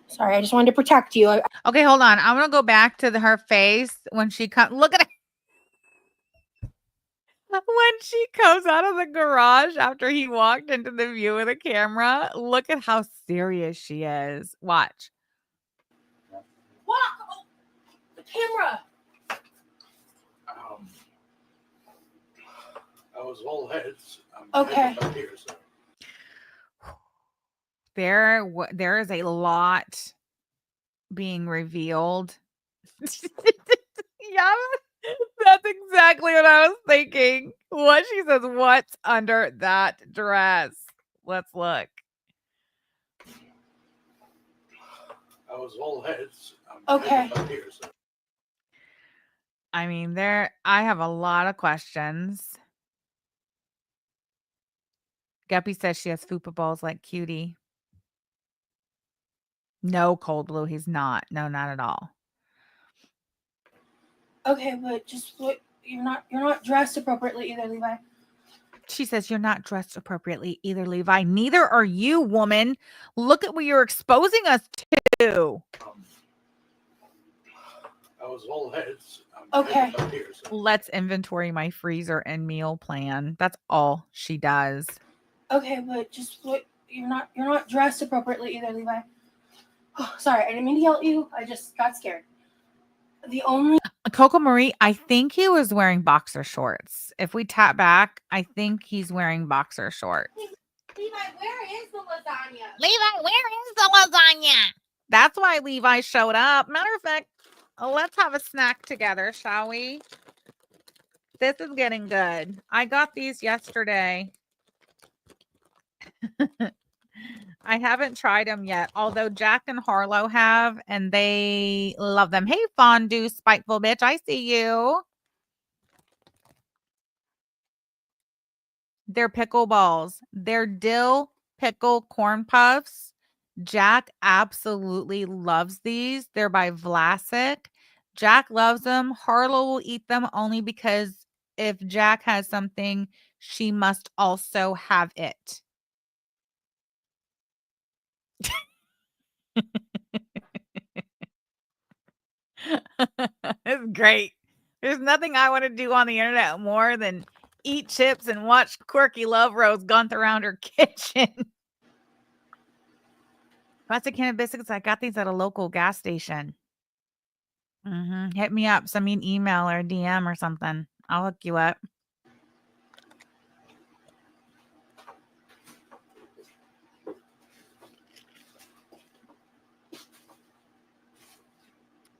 Sorry, I just wanted to protect you. Okay, hold on. I'm gonna go back to her face when she comes. Look at it. When she comes out of the garage after he walked into the view of the camera. Look at how serious she is. Watch. Walk. Oh, camera. I was all heads. Okay. Up here, so. There is a lot being revealed. Yeah, that's exactly what I was thinking. What she says, what's under that dress? Let's look. I was all heads. Okay. Up here, so. I mean, I have a lot of questions. Guppy says she has fupa balls like Cutie. No, Cold Blue, he's not. No, not at all. Okay, but just what you're not dressed appropriately either, Levi. She says you're not dressed appropriately either, Levi. Neither are you, woman. Look at what you're exposing us to. I was all heads. Okay. Up here, so. Let's inventory my freezer and meal plan. That's all she does. Okay, but just what you're not dressed appropriately either, Levi. Oh, sorry, I didn't mean to yell at you. I just got scared. The only Coco Marie, I think he was wearing boxer shorts. If we tap back, I think he's wearing boxer shorts. Levi, where is the lasagna? Levi, where is the lasagna? That's why Levi showed up. Matter of fact, let's have a snack together, shall we? This is getting good. I got these yesterday. I haven't tried them yet, although Jack and Harlow have, and they love them. Hey, fondue, spiteful bitch, I see you. They're pickle balls. They're dill pickle corn puffs. Jack absolutely loves these. They're by Vlasic. Jack loves them. Harlow will eat them only because if Jack has something, she must also have it. It's great. There's nothing I want to do on the internet more than eat chips and watch Quirky Love Rose gunt around her kitchen. Plastic can of biscuits. I got these at a local gas station. Hit me up. Send me an email or a DM or something. I'll hook you up.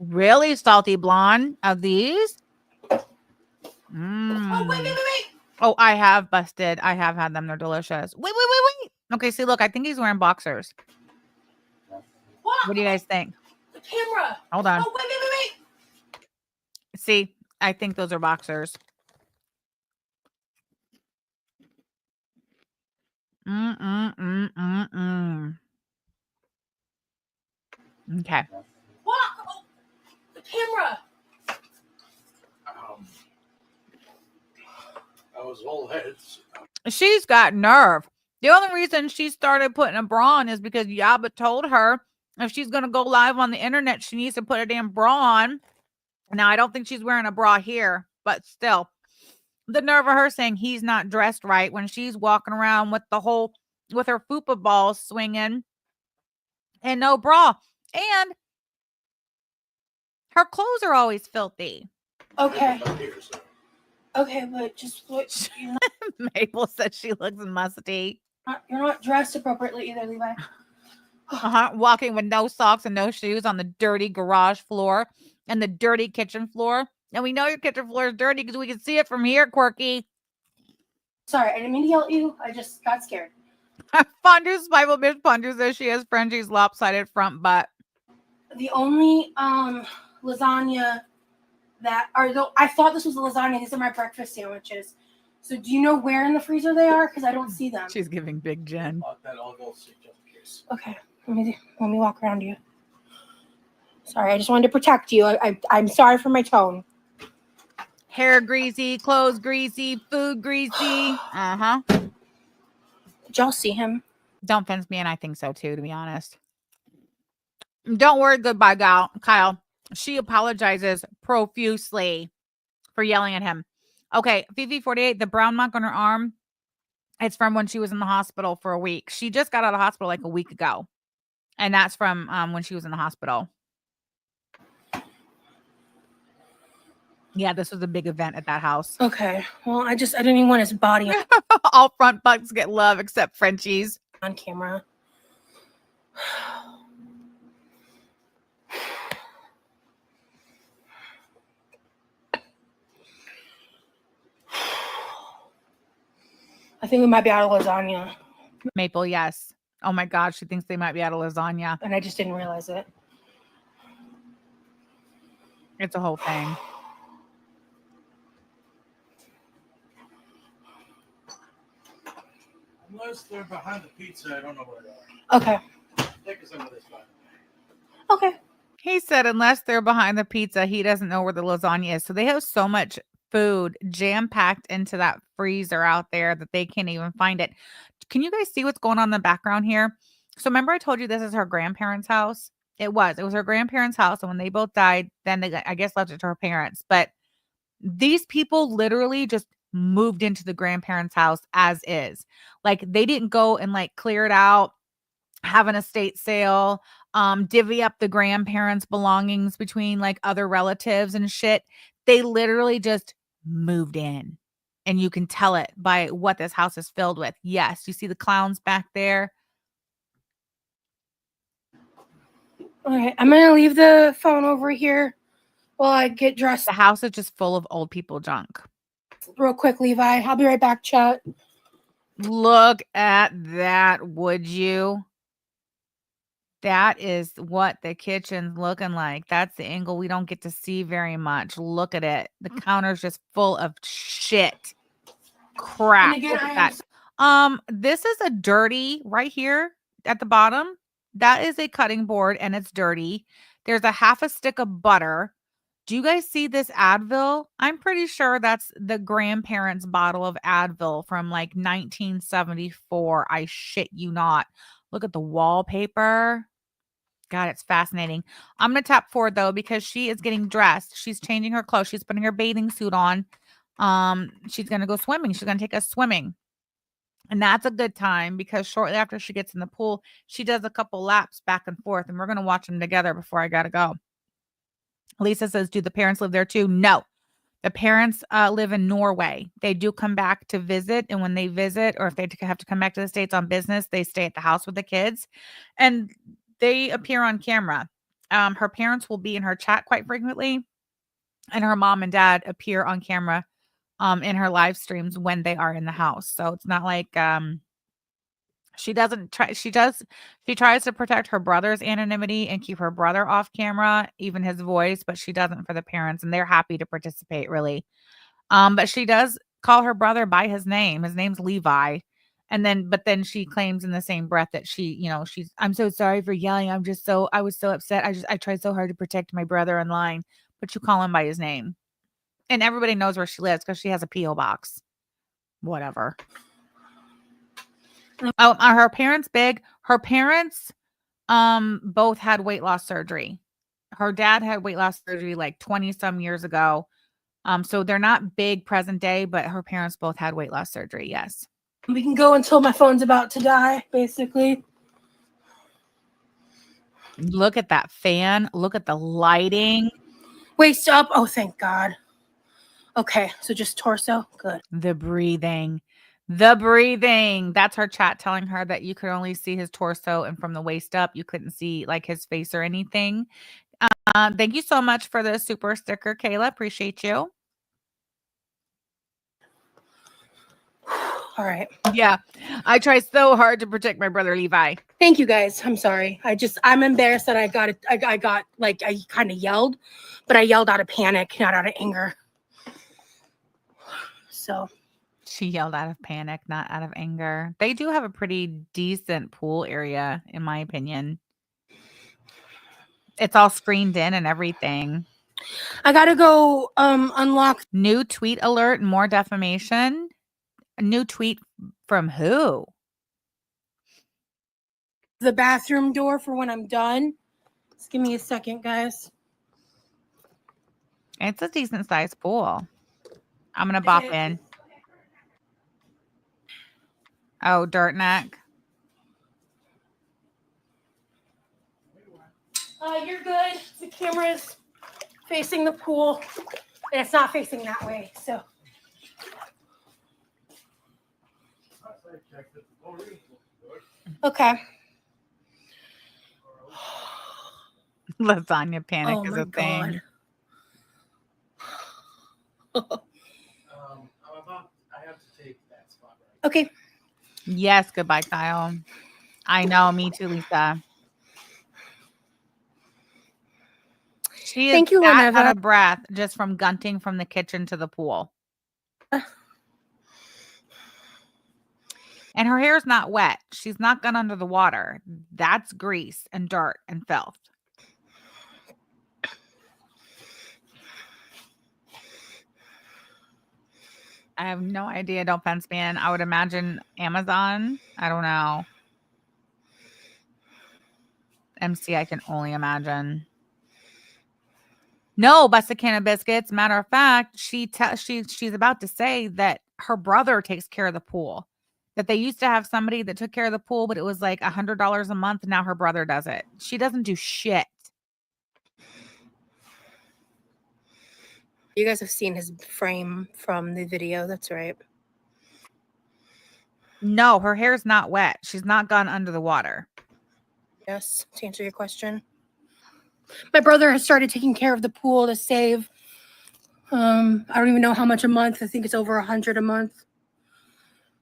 Really salty blonde of these? Oh, wait. Oh, I have busted. I have had them. They're delicious. Wait. Okay, see, look, I think he's wearing boxers. What do you guys think? The camera. Hold on. Oh, wait. See, I think those are boxers. Okay. What? Oh, the camera. I was all heads. She's got nerve. The only reason she started putting a bra on is because Yaba told her if she's going to go live on the internet, she needs to put a damn bra on. Now, I don't think she's wearing a bra here, but still. The nerve of her saying he's not dressed right when she's walking around with her fupa balls swinging and no bra. And her clothes are always filthy. Okay. Up here, so. Okay, but just what Maple says she looks musty. you're not dressed appropriately either, Levi. Walking with no socks and no shoes on the dirty garage floor and the dirty kitchen floor. And we know your kitchen floor is dirty because we can see it from here, Quirky. Sorry, I didn't mean to yell at you. I just got scared. Fondue's Bible bitch Fondu says she has Frenchie's lopsided front butt. The only lasagna I thought this was a lasagna. These are my breakfast sandwiches. So do you know where in the freezer they are? Because I don't see them. She's giving Big Jen. That I'll go see just in case. Okay, let me walk around you. Sorry, I just wanted to protect you. I'm sorry for my tone. Hair greasy, clothes greasy, food greasy. Did y'all see him? Don't fence me, and I think so too, to be honest. Don't worry, goodbye, Kyle. She apologizes profusely for yelling at him. Okay, Fifi48, the brown mark on her arm, it's from when she was in the hospital for a week. She just got out of hospital like a week ago. And that's from when she was in the hospital. Yeah, this was a big event at that house. Okay. Well, I didn't even want his body All front bucks get love except Frenchies. on camera. I think we might be out of lasagna, Maple, yes. Oh my God, she thinks they might be out of lasagna. and I just didn't realize it. It's a whole thing. Unless they're behind the pizza, I don't know where they are. Okay. Take us into this one. Okay. He said unless they're behind the pizza, he doesn't know where the lasagna is. So they have so much food jam-packed into that freezer out there that they can't even find it. Can you guys see what's going on in the background here? So remember I told you this is her grandparents' house? It was her grandparents' house. And when they both died, then they, I guess, left it to her parents. But these people literally just moved into the grandparents' house as is. Like they didn't go and like clear it out, have an estate sale, divvy up the grandparents' belongings between like other relatives and shit. They literally just moved in. And you can tell it by what this house is filled with. Yes, you see the clowns back there. All right. I'm going to leave the phone over here while I get dressed The house is just full of old people junk. real quick, Levi. I'll be right back, chat. Look at that, would you? That is what the kitchen's looking like. That's the angle we don't get to see very much. Look at it. The counter's just full of shit. Crap. And again, Look at that. This is a dirty right here at the bottom. That is a cutting board and it's dirty. There's a half a stick of butter. Do you guys see this Advil? I'm pretty sure that's the grandparents' bottle of Advil from like 1974. I shit you not. Look at the wallpaper. God, it's fascinating. I'm going to tap forward though, because she is getting dressed. She's changing her clothes. She's putting her bathing suit on. She's going to go swimming. She's going to take us swimming. And that's a good time because shortly after she gets in the pool, she does a couple laps back and forth and we're going to watch them together before I got to go. Lisa says, do the parents live there too? No. The parents live in Norway. They do come back to visit. And when they visit, or if they have to come back to the States on business, they stay at the house with the kids. And they appear on camera. Her parents will be in her chat quite frequently. And her mom and dad appear on camera in her live streams when they are in the house. So it's not like she tries to protect her brother's anonymity and keep her brother off camera, even his voice, but she doesn't for the parents, and they're happy to participate, really. But she does call her brother by his name. His name's Levi. But then she claims in the same breath that I'm so sorry for yelling. I was so upset. I tried so hard to protect my brother online, but you call him by his name. And everybody knows where she lives because she has a P.O. box. Whatever. Oh, are her parents big? Her parents both had weight loss surgery. Her dad had weight loss surgery like 20 some years ago. So they're not big present day, but her parents both had weight loss surgery. Yes. We can go until my phone's about to die, basically. Look at that fan. Look at the lighting. Waist up. Oh, thank God. Okay, so just torso. Good. The breathing. That's her chat telling her that you could only see his torso and from the waist up, you couldn't see like his face or anything. Thank you so much for the super sticker, Kayla. Appreciate you. All right. Yeah, I try so hard to protect my brother Levi. Thank you guys. I'm sorry. I'm embarrassed that I kind of yelled, but I yelled out of panic, not out of anger. So she yelled out of panic, not out of anger. They do have a pretty decent pool area, in my opinion. It's all screened in and everything. I gotta go unlock. New tweet alert, more defamation. A new tweet from who? The bathroom door for when I'm done. Just give me a second, guys. It's a decent sized pool. I'm gonna bop in. Oh, dirt neck. You're good. The camera's facing the pool. And it's not facing that way. So okay. Lasagna panic Oh is my a thing. God. I have to take that spot right. Okay. Yes, goodbye, Kyle. I know, me too, Lisa. She is Thank you, that out Leneva. of breath just from gunting from the kitchen to the pool. And her hair is not wet. She's not gone under the water. That's grease and dirt and filth. I have no idea. Don't fence me in. I would imagine Amazon. I don't know. MC, I can only imagine. No, busted can of biscuits. Matter of fact, she's about to say that her brother takes care of the pool. That they used to have somebody that took care of the pool, but it was like $100 a month. Now her brother does it. She doesn't do shit. You guys have seen his frame from the video. That's right. No, her hair's not wet. She's not gone under the water. Yes, to answer your question. My brother has started taking care of the pool to save. I don't even know how much a month. I think it's over 100 a month.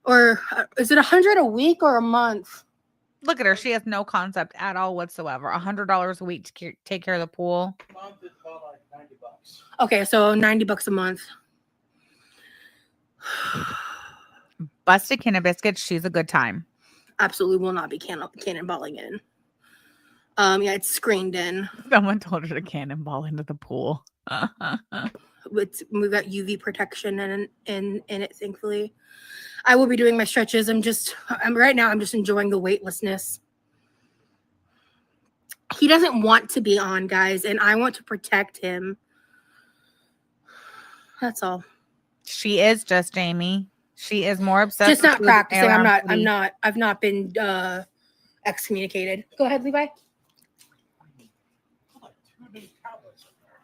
Or is it 100 a week or a month? Look at her. She has no concept at all whatsoever. $100 a week to take care of the pool. Month is about like $90. Okay, so $90 a month. Busted can of biscuits. She's a good time. Absolutely will not be cannonballing in. Yeah, it's screened in. Someone told her to cannonball into the pool. We've got UV protection in it, thankfully. I will be doing my stretches. Right now I'm just enjoying the weightlessness. He doesn't want to be on, guys, and I want to protect him. That's all. She is just Jamie. She is more obsessed. Just not with practicing. around I've not been excommunicated. Go ahead, Levi. Like 2 new tablets in there.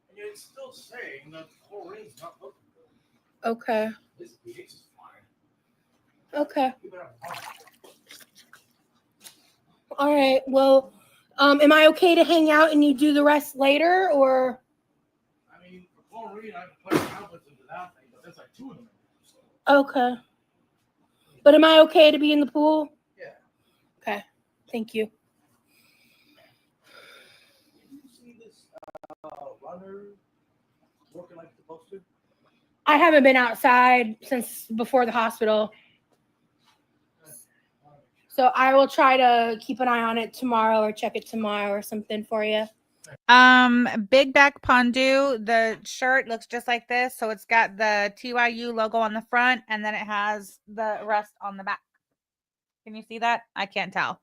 And yet it's still saying that chlorine's not looking good. Okay. This pH is fine. Okay. You better have a All right. Well, am I okay to hang out and you do the rest later, or? I mean, for chlorine, I can put tablets into that thing, but that's like 2 of them. So, Okay. But am I okay to be in the pool? yeah. Okay. Thank you. Did you see this runner working like it's supposed to? I haven't been outside since before the hospital. So I will try to keep an eye on it tomorrow or check it tomorrow or something for you. Big back pondu. The shirt looks just like this. So it's got the TYU logo on the front and then it has the rest on the back. Can you see that? I can't tell.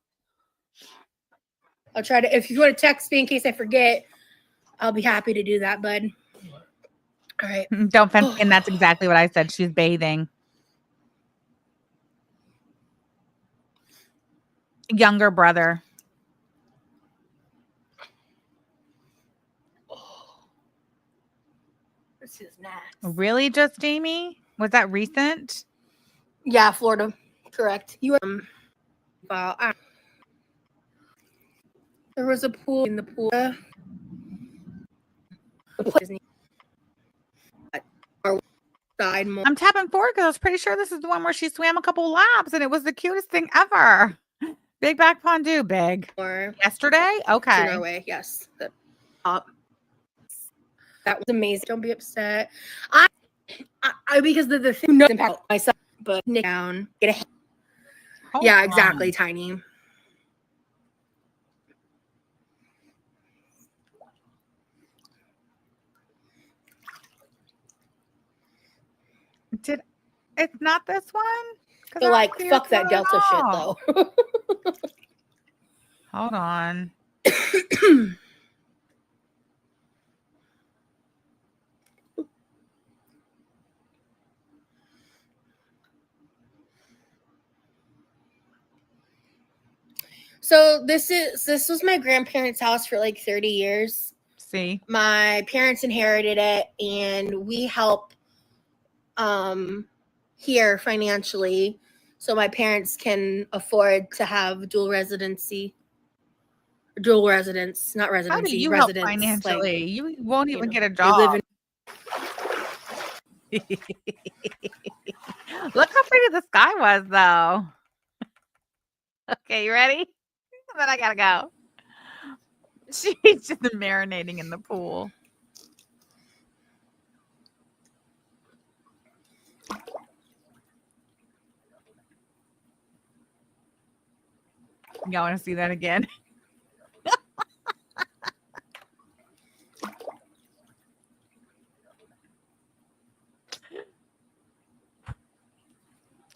I'll try to, if you want to text me in case I forget, I'll be happy to do that, bud. All right. Don't fence. And that's exactly what I said. She's bathing. Younger brother. This is nice. Really, just Jamie? Was that recent? Yeah, Florida. Correct. You well, there was a pool in the pool. I'm tapping forward because I was pretty sure this is the one where she swam a couple laps and it was the cutest thing ever. Big back pondu, big. Or Yesterday? Okay. Norway, yes. That was amazing. Don't be upset. I because the thing doesn't impact myself, but Nick down. Get a Hold yeah, on. exactly, Tiny. It's not this one? They're like, fuck that Delta shit, though. Hold on. So this was my grandparents' house for like 30 years. See? My parents inherited it, and we help here financially, so my parents can afford to have dual residence, not residency. How do you help residence. financially? You won't even get a They live job. in Look how pretty the sky was, though. Okay, you ready? Then I gotta go. She's just marinating in the pool. Y'all want to see that again?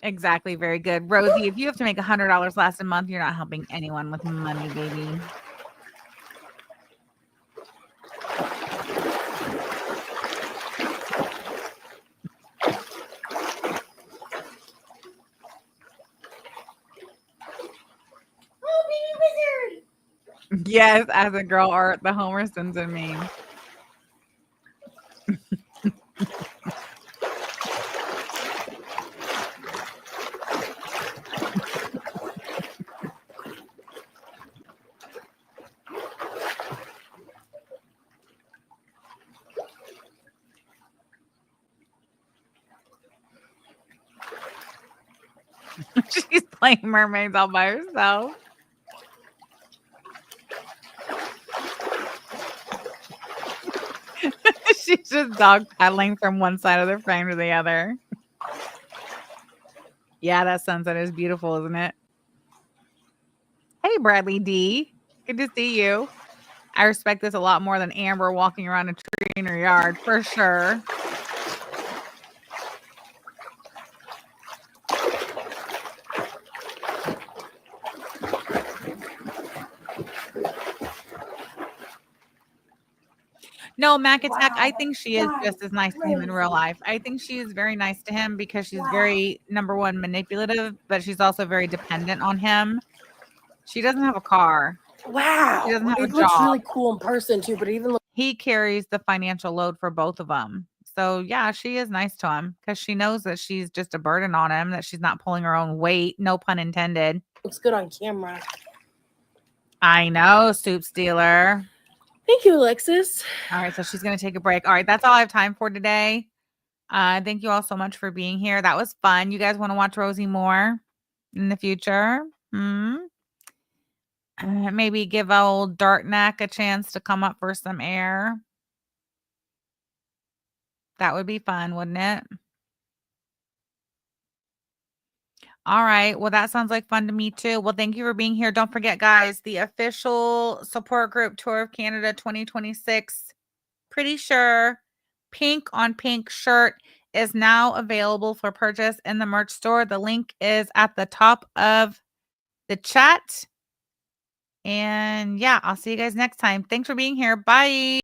Exactly. Very good. Rosie, if you have to make $100 last a month, you're not helping anyone with money, baby. Oh, baby wizard! Yes, as a girl art, the Homer Simpson meme. She's playing mermaids all by herself. She's just dog paddling from one side of the frame to the other. Yeah, that sunset is beautiful, isn't it? Hey, Bradley D. Good to see you. I respect this a lot more than Amber walking around a tree in her yard, for sure. No, Mac Attack, I think she is just as nice to him in real life. I think she is very nice to him because she's very, number one, manipulative, but she's also very dependent on him. She doesn't have a car. Wow, She doesn't have a it looks job. really cool in person too, but it even looks He carries the financial load for both of them. So, yeah, she is nice to him because she knows that she's just a burden on him, that she's not pulling her own weight. No pun intended. good on camera. I know, Soup Stealer. Thank you, Alexis. All right, so she's going to take a break. All right, that's all I have time for today. Thank you all so much for being here. That was fun. You guys want to watch Rosie more in the future? Maybe give old Dartneck a chance to come up for some air. That would be fun, wouldn't it? All right. Well, that sounds like fun to me too. Well, thank you for being here. Don't forget, guys, the official support group Tour of Canada 2026. Pretty sure pink on pink shirt is now available for purchase in the merch store. The link is at the top of the chat. And yeah, I'll see you guys next time. Thanks for being here. Bye.